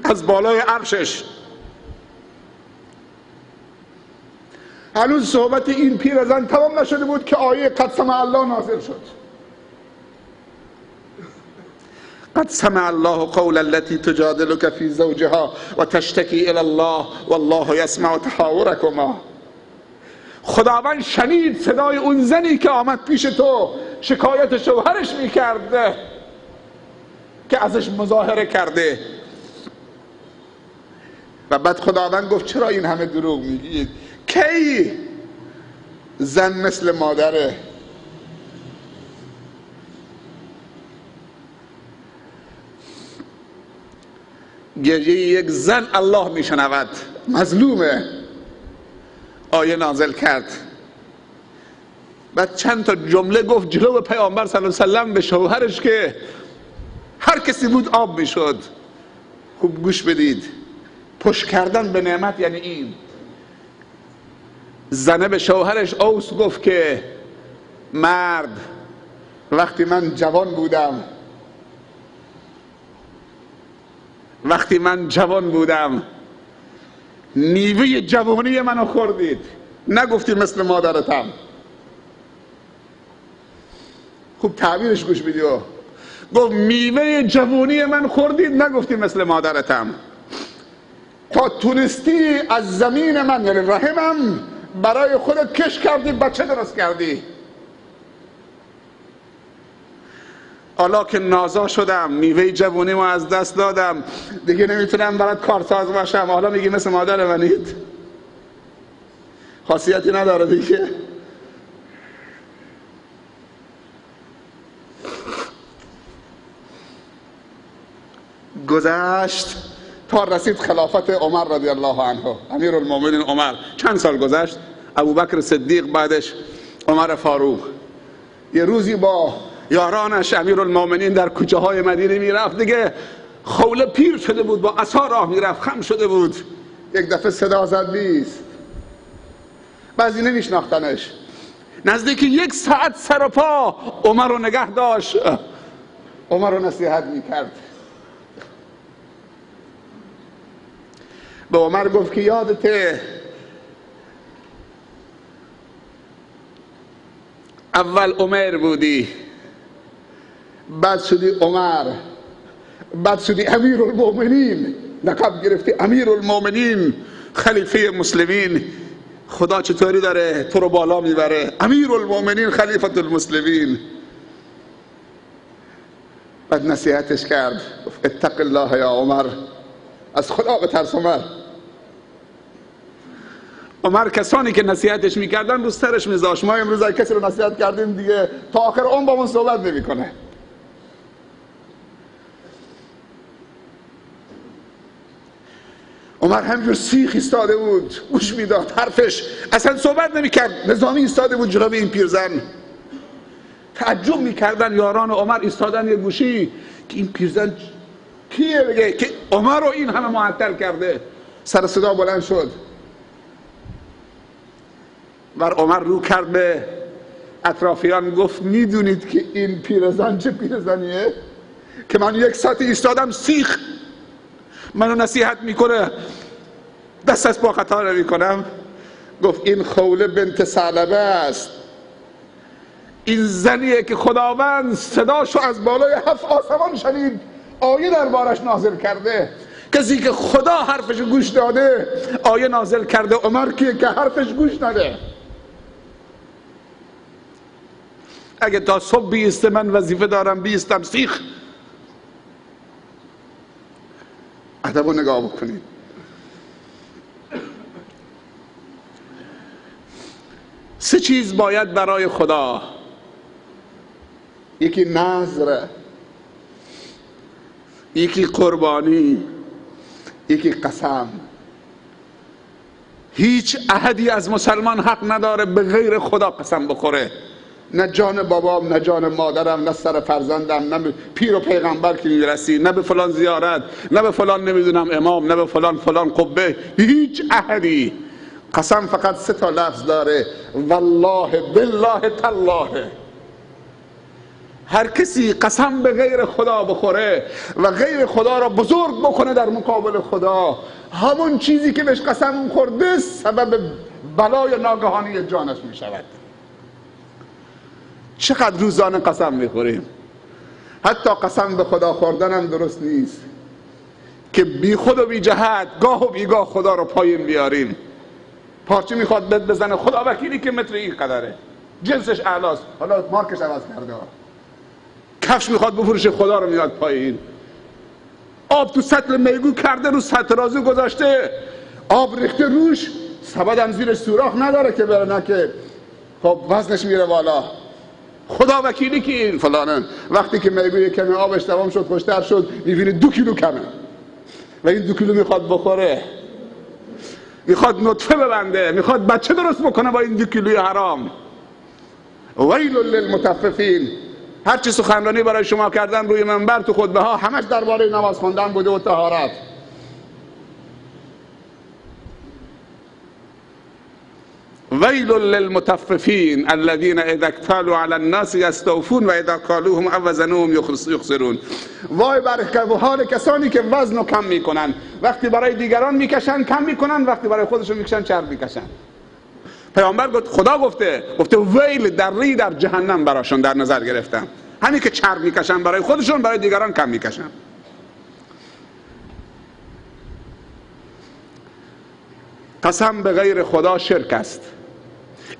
از بالای عرشش. هنوز صحبت این پیرزن تمام نشده بود که آیه قد سمع الله نازل شد. قد سمع الله قول التي تجادلك في زوجها وتشتكي الى الله والله يسمع تحاوركما. خداوند شنید صدای اون زنی که آمد پیش تو شکایت شوهرش میکرده که ازش مظاهره کرده. و بعد خداوند گفت چرا این همه دروغ میگید؟ کی زن مثل مادره؟ گریه یک زن الله میشنود، مظلومه. آیه نازل کرد، بعد چند تا جمله گفت جلو پیامبر صلی الله علیه و سلم به شوهرش که هر کسی بود آب میشد. خوب گوش بدید، پشت کردن به نعمت یعنی این. زنه به شوهرش اوس گفت که مرد، وقتی من جوان بودم میوه جوانی منو خوردید، نگفتی مثل مادرتم. خوب تعبیرش گوش بدید، گفت میوه جوانی من خوردید، نگفتی مثل مادرتم. تا تونستی از زمین من یعنی رحمم برای خودت کش کردی، بچه درست کردی. حالا که نازا شدم، میوه جوونی ما از دست دادم، دیگه نمیتونم برات کارساز باشم، حالا میگی مثل مادر منید؟ خاصیتی نداره دیگه. گذشت تا رسید خلافت عمر رضی الله عنه، امیر المؤمنین عمر. چند سال گذشت؟ ابوبکر صدیق، بعدش عمر فاروق. یه روزی با یارانش امیر المؤمنین در کوچه های مدینه میرفت، دیگه خوله پیر شده بود، با عصا راه میرفت، خم شده بود. یک دفعه صدا زد بیست. بعضی نمیشناختنش. نزدیک 1 ساعت سر و پا عمر رو نگه داشت، عمر رو نصیحت میکرد. به عمر گفت که یادته اول عمر بودی، بعد شدی عمر، بعد شدی امیر المؤمنین، لقب گرفتی امیر المؤمنین، خلیفه مسلمین. خدا چطوری داره تو رو بالا میبره، امیر المؤمنین خلیفة المسلمین. بعد نصیحتش کرد، گفت اتق الله یا عمر، از خدا بترس عمر. عمر کسانی که نصیحتش میکردن رو سرش میذاشت. ما امروز اگه کسی رو نصیحت کردیم دیگه تا آخر عمر با من صحبت نمیکنه. عمر همینجور سیخ ایستاده بود، گوش میداد، حرفش اصلا صحبت نمیکرد، نظامی ایستاده بود جلوی این پیرزن. تعجب میکردن یاران عمر ایستادن یه گوشی که این پیرزن کیه بگه که عمر رو این همه معطل کرده. سر صدا بلند شد. ور عمر رو کرد به اطرافیان، گفت میدونید که این پیرزن چه پیرزنیه که من 1 ساعت ایستادم سیخ منو نصیحت میکنه، دست از پا خطا نمیکنم. گفت این خوله بنت ثعلبه است، این زنیه که خداوند صداشو از بالای 7 آسمان شنید، آیه دربارش نازل کرده. کسی که خدا حرفش گوش داده آیه نازل کرده. عمر کیه که حرفش گوش نده؟ اگه تا صبح بیسته من وظیفه دارم بیستم سیخ. ادب رو نگاه بکنید. سه چیز باید برای خدا، یکی نذر، یکی قربانی، یکی قسم. هیچ احدی از مسلمان حق نداره به غیر خدا قسم بخوره. نه جان بابام، نه جان مادرم، نه سر فرزندم، نه پیر و پیغمبر که میرسی، نه به فلان زیارت، نه به فلان نمیدونم امام، نه به فلان فلان قبه. هیچ احدی. قسم فقط 3 تا لفظ داره، والله بالله تالله. هر کسی قسم به غیر خدا بخوره و غیر خدا را بزرگ بکنه در مقابل خدا، همون چیزی که بهش قسم خورده سبب بلای ناگهانی جانش می شود. چقدر روزانه قسم میخوریم؟ حتی قسم به خدا خوردن هم درست نیست که بی خود و بی جهت گاه و بیگاه خدا رو پایین بیاریم. پارچه میخواد بد بزنه، خدا وکیلی که متر این قدره، جنسش اعلاست، حالا مارکش عوض کرده. کفش میخواد بفروشه، خدا رو میاد پایین. آب تو سطل میگو کرده، رو سطل رازو گذاشته، آب ریخته روش، سبدم زیر سوراخ نداره که بره، نه که خب وزنش میره بالا. خدا وکیلی که این فلانه. وقتی که میگوی کمی آبش تمام شد، خوشتر شد، میبینی 2 کیلو کمه و این 2 کیلو میخواد بخوره، میخواد نطفه ببنده، میخواد بچه درست بکنه با این 2 کیلوی حرام. ویل للمطففین. هر چی سخنرانی برای شما کردن روی منبر تو خطبه ها همش درباره نماز خوندن بوده و طهارت. ویل للمطففین الذین اذا اکتالوا علی الناس یستوفون و اذا کالوهم او وزنوهم یخسرون. وای بر حال کسانی که وزن رو کم میکنن، وقتی برای دیگران میکشن کم میکنن، وقتی برای خودشون میکشن چرب میکشن. پیامبر گفت، خدا گفته ویل در جهنم براشون در نظر گرفتم. همین که چرب میکشن برای خودشون، برای دیگران کم میکشن. قسم به غیر خدا شرک است.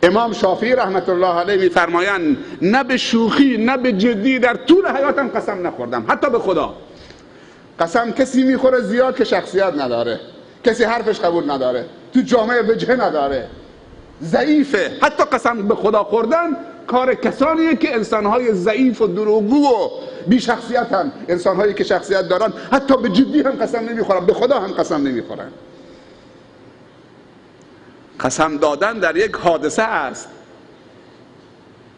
امام شافعی رحمت الله علیه میفرمایند نه به شوخی نه به جدی در طول حیاتم قسم نخوردم، حتی به خدا. قسم کسی میخوره زیاد که شخصیت نداره، کسی حرفش قبول نداره، تو جامعه وجهه نداره، ضعیفه. حتی قسم به خدا خوردن کار کسانیه که انسانهای ضعیف و دروغگو و بی شخصیتن. انسانهایی که شخصیت دارن حتی به جدی هم قسم نمیخورن، به خدا هم قسم نمیخورن. قسم دادن در یک حادثه است،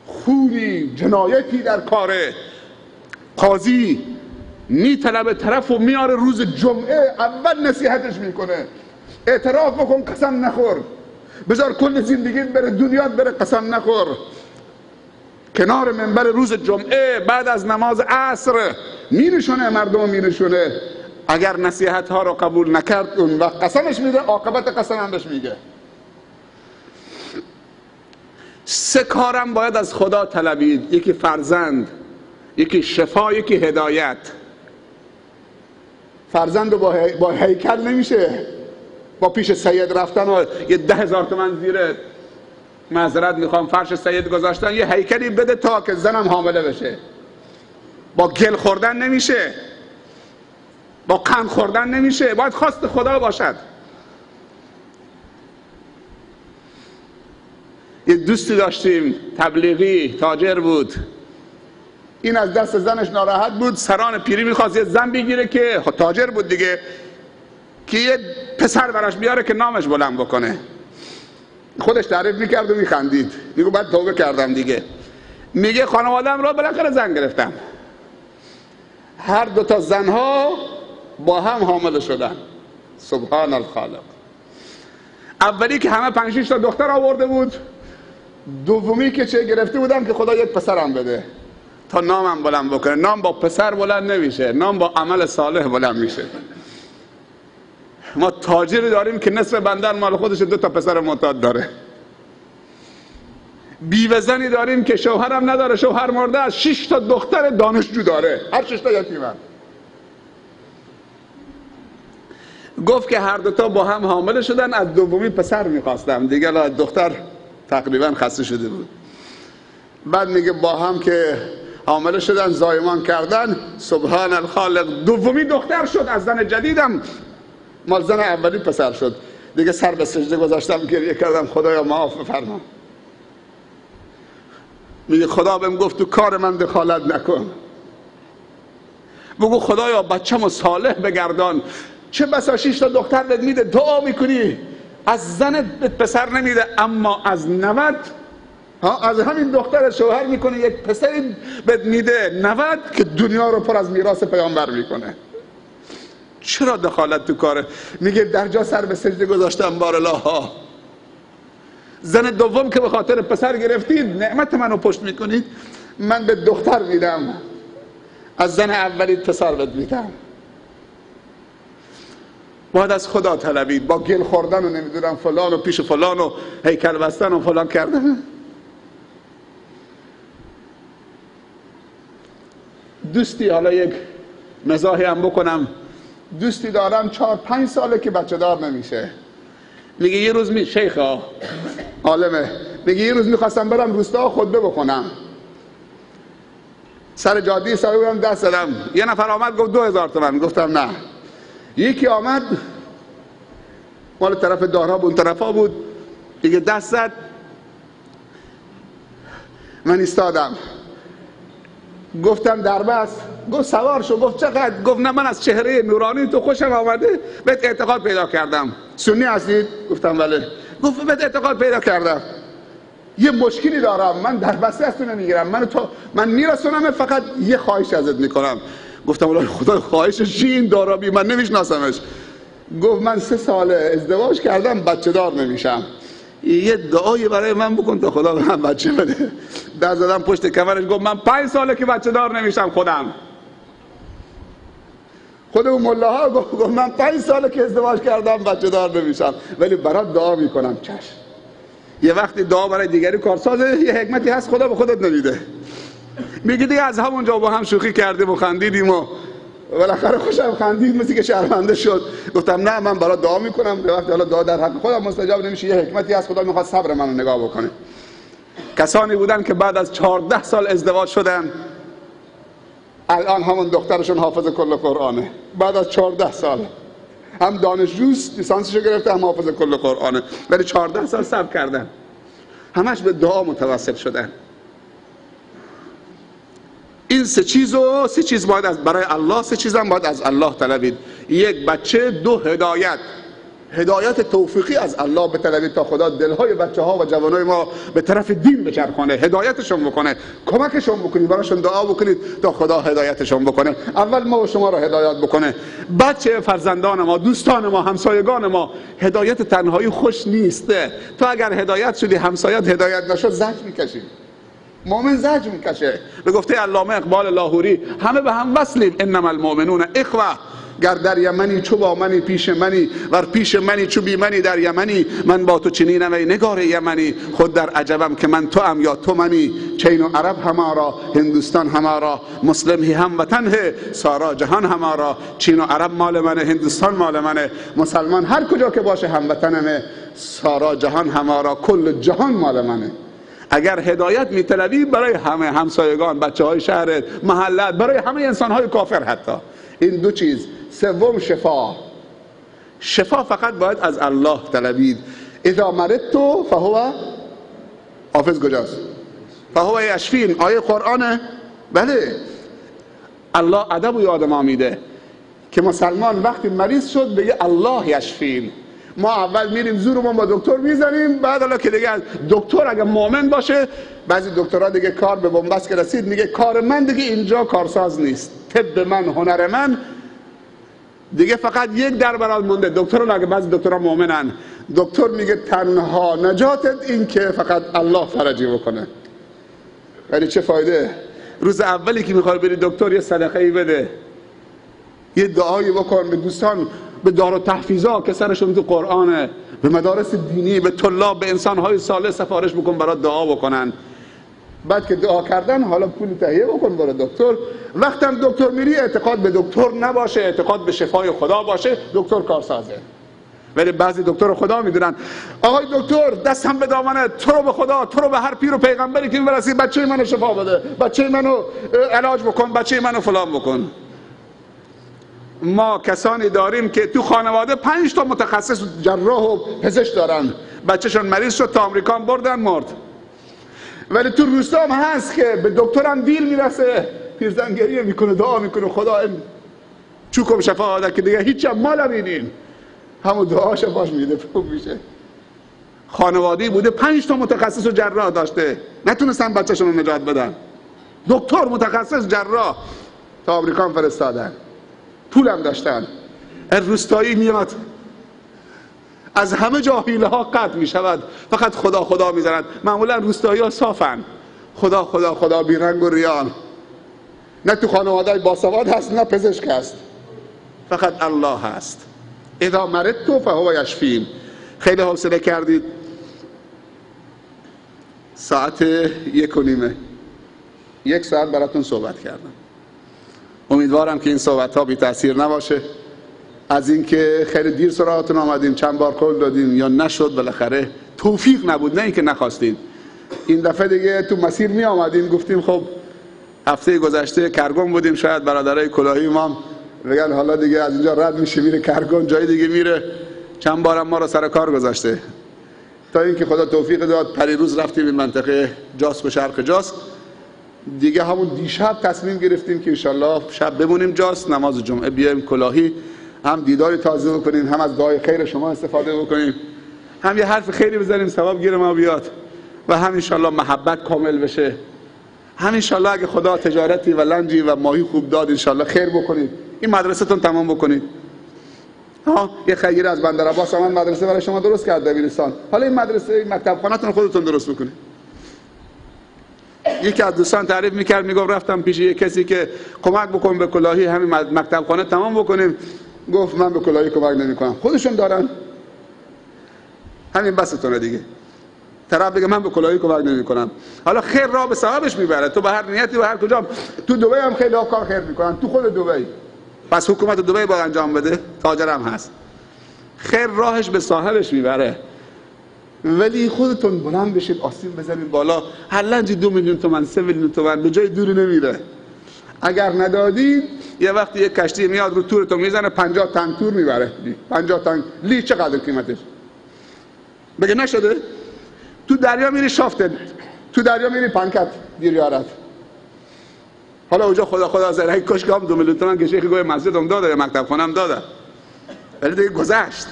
خونی جنایتی در کاره. قاضی میطلبه طرف و میاره روز جمعه اول نصیحتش میکنه اعتراف بکن قسم نخور، بذار کل زندگیت بره دنیات بره قسم نخور. کنار منبر روز جمعه بعد از نماز عصر میرشونه مردم میرشونه. اگر نصیحت ها رو قبول نکرد اون وقت قسمش میده، عاقبت قسم هم بهش میگه. 3 کارم باید از خدا طلبید: یکی فرزند، یکی شفا، یکی هدایت. فرزند رو با هیکل نمیشه، با پیش سید رفتن و یه 10,000 تومان زیر معذرت میخوام فرش سید گذاشتن یه هیکلی بده تا که زنم حامله بشه. با گل خوردن نمیشه، با قند خوردن نمیشه، باید خواست خدا باشد. یه دوستی داشتیم تبلیغی، تاجر بود. این از دست زنش ناراحت بود، سران پیری میخواست یه زن بگیره که تاجر بود دیگه، که یه پسر براش بیاره که نامش بلند بکنه. خودش تعریف میکرد و میخندید، میگه بعد توبه کردم دیگه. میگه خانواده‌ام رو بالاخره زن گرفتم، هر 2 تا زنها با هم حامله شدن. سبحان الخالق. اولی که همه 5-6 تا دختر آورده بود، دومی که چه گرفته بودم که خدا یک پسرم بده تا نامم بلند بکنه. نام با پسر بلند نمیشه، نام با عمل صالح بلند میشه. ما تاجری داریم که نصف بندر مال خودش 2 تا پسر معتاد داره. بیوه زنی داریم که شوهرم نداره، شوهر مرده، از 6 تا دختر دانشجو داره، هر 6 تا یتیمن. گفت که هر 2 تا با هم حامله شدن، از دومی پسر میخواستم دیگه، دختر تقریبا خسته شده بود. بعد میگه با هم که حامله شدن زایمان کردن، سبحان الخالق، دومی دختر شد، از زن جدیدم مال زن اولی پسر شد. دیگه سر به سجده گذاشتم، گریه کردم خدایا معاف بفرما. میگه خدا بهم گفت تو کار من دخالت نکن، بگو خدایا بچه‌مو صالح بگردان. چه بسا 6 تا دختر بهت میده، دعا میکنی از زنت پسر نمیده، اما از 90 از همین دختر شوهر میکنه یک پسر بهت میده 90 که دنیا رو پر از میراث پیامبر میکنه. چرا دخالت تو کاره؟ میگه در جا سر به سجده گذاشتم بارالله. زن دوم که به خاطر پسر گرفتید نعمت منو پشت میکنید، من به دختر میدم، از زن اولی پسر بهت میدم. باید از خدا طلبید، با گل خوردن و نمیدونم فلان و پیش فلان و هیکل بستن و فلان کردن. دوستی، حالا یک مزاحی هم بکنم، دوستی دارم 4-5 ساله که بچه دار نمیشه. میگه یه روز شیخ عالمه، میگه یه روز میخواستم برم روستا خطبه بکنم، سر جاده سایه بودم، دست دادم، یه نفر آمد گفت 2000 تومان. گفتم نه. یکی آمد مال طرف دارها بود، اون طرفا بود دیگه، دست زد، من ایستادم، گفتم دربست. گفت سوار شو. گفت چقدر؟ گفت نه من از چهره نورانی تو خوشم آمده، بهت اعتقاد پیدا کردم. سنی هستید؟ گفتم بله. گفت بهت اعتقاد پیدا کردم، یه مشکلی دارم، من دربسته از تو نمیگیرم، من میرسونم، فقط یه خواهش ازت میکنم. گفتم والله خدا خواهشش چی این دارابی؟ من نمیشناسمش. گفت من 3 ساله ازدواج کردم بچه دار نمیشم، یه دعایی برای من بکن تا خدا به من بچه بده. دست زدم پشت کمرش، گفت من 5 ساله که بچه دار نمیشم. خود اون ملاها گفت من 5 ساله که ازدواج کردم بچه دار نمیشم، ولی برات دعا میکنم. چشم. یه وقتی دعا برای دیگری کارسازه، یه حکمتی هست خدا به خودت نمیده. میگه دیگه از همونجا با هم شوخی کردیم و خندیدیم و بالاخره خوشم خندید، مثل که شرمنده شد. گفتم نه من برات دعا میکنم، به وقتی حالا دعا در حق خودم مستجاب نمیشه، یه حکمتی هست خدا میخواد صبر منو نگاه بکنه. کسانی بودن که بعد از 14 سال ازدواج شدن، الان همون دخترشون حافظ کل قرآنه، بعد از 14 سال هم دانشجوست، لیسانسشو گرفته، هم حافظ کل قرآنه، ولی 14 سال صبر کردن، همش به دعا متوسل شدن. این 3 چیز باید برای الله، 3 چیز هم باید از الله طلبید: 1 بچه، 2 هدایت. هدایت توفیقی از الله بطلبید تا خدا دلهای بچه ها و جوانای ما به طرف دین بچرخونه، هدایتشون بکنه، کمکشون بکنید، براشون دعا بکنید تا خدا هدایتشون بکنه. اول ما و شما رو هدایت بکنه، بچه فرزندان ما، دوستان ما، همسایگان ما. هدایت تنهایی خوش نیسته. تو اگر هدایت شدی همسایت هدایت نشد زجر میکشی. مؤمن زجر میکشه. به گفته علامه اقبال لاهوری همه به هم وصلیم، انما المؤمنون اخوه. گر در یمنی چو با منی پیش منی، ور پیش منی چو بی منی در یمنی. من با تو چنینم ای نگار یمنی، خود در عجبم که من تو ام یا تو منی. چین و عرب همارا، هندوستان همارا، مسلم هی هم وطن ہے، سارا جهان همارا. چین و عرب مال منه، هندوستان مال منه، مسلمان هر کجا که باشه هموطنمه، سارا جهان همارا، کل جهان مال منه. اگر هدایت میطلبی برای همه همسایگان، بچه های شهرت، محلت، برای همه انسان های کافر حتی. این دو چیز. سوم شفا. شفا فقط باید از الله طلبید. اذا مرضت فهو، حافظ کجاست؟ فهو یشفین. آیه قرآنه. بله، الله ادب و یاد ما میده که مسلمان وقتی مریض شد بگه الله یشفین. ما اول میریم زورمون با دکتر میزنیم، بعد حالا که دیگه دکتر اگه مؤمن باشه، بعضی دکترها دیگه کار به بنبست که رسید میگه کار من دیگه اینجا کارساز نیست، طب من، هنر من دیگه فقط یک در برات مونده. دکترها اگه بعضی دکترها مؤمنن، دکتر میگه تنها نجاتت این که فقط الله فرجی بکنه. ولی چه فایده؟ روز اولی که میخوای بری دکتر یه صدقه ای بده، یه دعایی بکن به دوستان، به دار و تحفیظا که سرشون تو قرآنه، به مدارس دینی، به طلاب، به انسانهای صالح سفارش بکن برات دعا بکنن. بعد که دعا کردن حالا پول تهیه بکن برای دکتر. وقتم دکتر میری اعتقاد به دکتر نباشه، اعتقاد به شفای خدا باشه، دکتر کارسازه. ولی بعضی دکتر خدا میدونن آقای دکتر دستم به دامنه، تو رو به خدا، تو رو به هر پیر و پیغمبری که میرسی بچه منو شفا بده، بچه منو علاج بکن، بچه منو فلان بکن. ما کسانی داریم که تو خانواده 5 تا متخصص جراح و پزشک دارن، بچه‌شون مریض شد تا آمریکا بردن مرد. ولی تو روستا هم هست که به دکترم دیل میرسه، پیرزن گریه میکنه، دعا میکنه خدا چوکم شفا بده که دیگه هیچ مال نمیدین، همون دعا شفاش میده، خوب میشه. خانواده‌ای بوده 5 تا متخصص و جراح داشته، نتونستن بچه‌شون رو نجات بدن، دکتر متخصص جراح تا آمریکا فرستادن، پولم داشتن. روستایی میاد از همه جا حیله ها قطع می شود، فقط خدا خدا می زند. معمولا روستایی ها صافن، خدا خدا خدا بی رنگ و ریان. نه تو خانواده های باسواد هست، نه پزشک هست، فقط الله هست. اذا مرضت فهو یشفین. خیلی حوصله کردید. ساعت 1:30، 1 ساعت براتون صحبت کردم. امیدوارم که این صحبت ها بی تأثیر نباشه. از اینکه خیلی دیر سراغتون آمدیم، چند بار قول دادیم یا نشد، بالاخره توفیق نبود، نه اینکه نخواستیم. این دفعه دیگه تو مسیر می آمدیم، گفتیم خب هفته گذشته کرگون بودیم، شاید برادرای کلاهی ما بگن حالا دیگه از اینجا رد میشه میره کرگون، جای دیگه میره. چند بارم ما رو سر کار گذاشته، تا اینکه خدا توفیق داد پریروز رفتیم این منطقه جاس و شرق جاس. دیگه همون دیشب تصمیم گرفتیم که انشالله شب بمونیم جاس، نماز جمعه بیایم کلاهی، هم دیداری تازه بکنیم، هم از دعای خیر شما استفاده بکنیم، هم یه حرف خیری بزنیم ثواب گیر ما بیاد، و هم انشالله محبت کامل بشه. هم انشالله اگه خدا تجارتی و لنجی و ماهی خوب داد انشالله خیر بکنید، این مدرسه تون تمام بکنید. یه خیری از بندر عباس من مدرسه برای شما درست کرد دبیرستان، حالا این مدرسه مکتب خانه‌تون خودتون درست بکنید. یکی از دوستان تعریف میکرد، میگفت رفتم پیش یه کسی که کمک بکن به کلاهی همین مکتب خانه تمام بکنیم. گفت من به کلاهی کمک نمیکنم، خودشون دارن، همین بستونه دیگه. طرف بگه من به کلاهی کمک نمیکنم، حالا خیر را به ثوابش میبره. تو به هر نیتی و هر کجا، تو دبی هم خیلی کار خیر میکنن، تو خود دبی، پس حکومت دبی باید انجام بده، تاجر هم هست، خیر راهش به صاحبش میبره. ولی خودتون بلند بشید، آستین بزنید بالا، هر لنجی 2 میلیون تومان 3 میلیون تومان به جای دوری نمیره. اگر ندادید یه وقتی یک کشتی میاد رو تورتون میزنه 50 تن تور میبره. 50 تن لی چقدر قیمتش؟ بگه نشده؟ تو دریا میری شافته، تو دریا میری پنکت دیریارت. حالا اونجا خدا خدا زرهی کشک هم 2 میلیون تومان که شیخ گوی مسجد هم داده، مکتب خانه هم داده، ولی دیگه گذشت.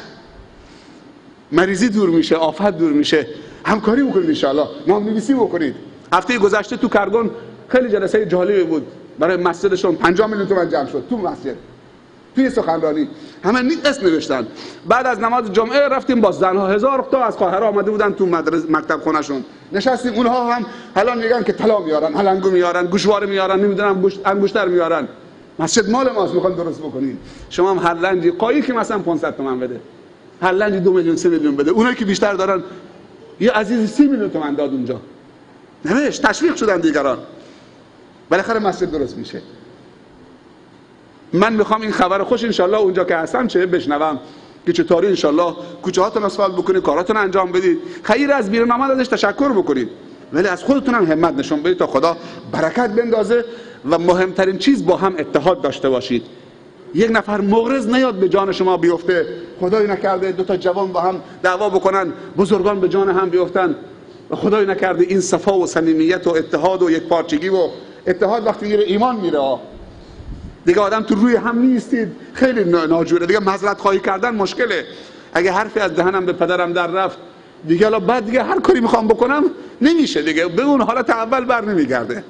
مریضی دور میشه، آفت دور میشه. همکاری بکنید ان شاءالله، نام‌نویسی بکنید. هفته گذشته تو کرگان خیلی جلسه جالبی بود برای مسجدشون. 50 میلیون تومان جمع شد تو مسجد، توی سخنرانی همه اسم نوشتن. بعد از نماز جمعه رفتیم با زنها، 1000 تا از قاهره آمده بودن تو مکتب خونه‌شون نشستیم. اونها هم الان میگن که طلا میارن، هلنگو میارن، گوشواره میارن، نمیدونم انگشتر میارن. مسجد مال ماست، میخوان درست بکنین. شما هم هر لنجی قایی که مثلا 500 تومان بده، هر لنجی 2 میلیون 3 میلیون بده. اونایی که بیشتر دارن، یه عزیزی 30 میلیون تومان داد اونجا، نوشت، تشویق شدن دیگران. بالاخره مسجد درست میشه. من میخوام این خبر خوش انشالله اونجا که هستم چه بشنوم که چطوری انشالله کوچه هاتون اسفالت بکنید، کاراتون انجام بدید. خیر از بیرون آمد ازش تشکر بکنید، ولی از خودتون هم همت نشون بدید تا خدا برکت بندازه. و مهمترین چیز با هم اتحاد داشته باشید. یک نفر مغرض نیاد به جان شما بیفته، خدای نکرده 2 تا جوان با هم دعوا بکنن، بزرگان به جان هم بیفتن. و خدای نکرده این صفا و صمیمیت و اتحاد و یکپارچگی و اتحاد وقتی میره ایمان میره دیگه، آدم تو روی هم نیستید، خیلی ناجوره دیگه. معذرت خواهی کردن مشکله. اگه حرفی از دهنم به پدرم در رفت دیگه، الان بعد دیگه هر کاری میخوام بکنم نمیشه دیگه، به اون حالت اول بر نمیگرده.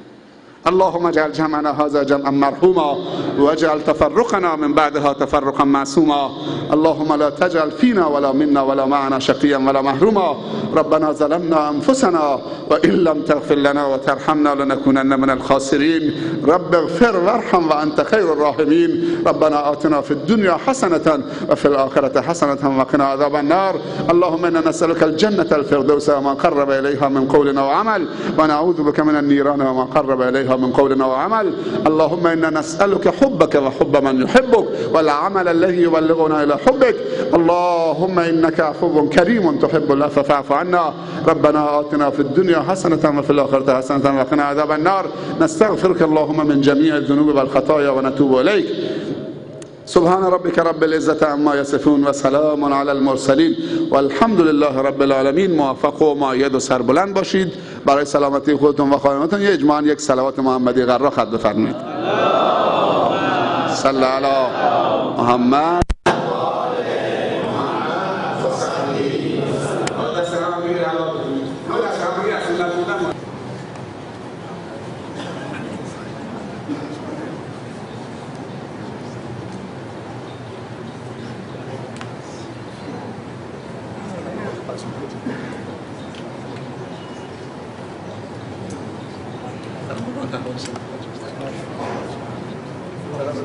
اللهم اجعل جمعنا هذا جمعا مرحوما واجعل تفرقنا من بعدها تفرقا معصوما. اللهم لا تجعل فينا ولا منا ولا معنا شقيا ولا محروما. ربنا ظلمنا انفسنا وان لم تغفر لنا وترحمنا لنكونن من الخاسرين. رب اغفر وارحم وانت خير الراحمين. ربنا آتنا في الدنيا حسنة وفي الآخرة حسنة وقنا عذاب النار. اللهم انا نسألك الجنة الفردوس وما قرب اليها من قول وعمل، ونعوذ بك من النيران وما قرب اليها من قول وعمل. اللهم انا نسألك حبك وحب من يحبك والعمل الذي يبلغنا الى حبك. اللهم انك عفو كريم تحب العفو فاعف عنا. ربنا آتنا في الدنيا حسنة وفي الآخرة حسنة وقنا عذاب النار. نستغفرك اللهم من جميع الذنوب والخطايا ونتوب اليك. سبحان ربك رب العزة عما يصفون وسلام على المرسلين والحمد لله رب العالمین. موفق و مؤید و سربلند باشید. برای سلامتی خودتون و خانواده‌تون یه اجماعاً یک صلوات محمدی غرا خط بفرمایید. صلی علی محمد.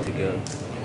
Together.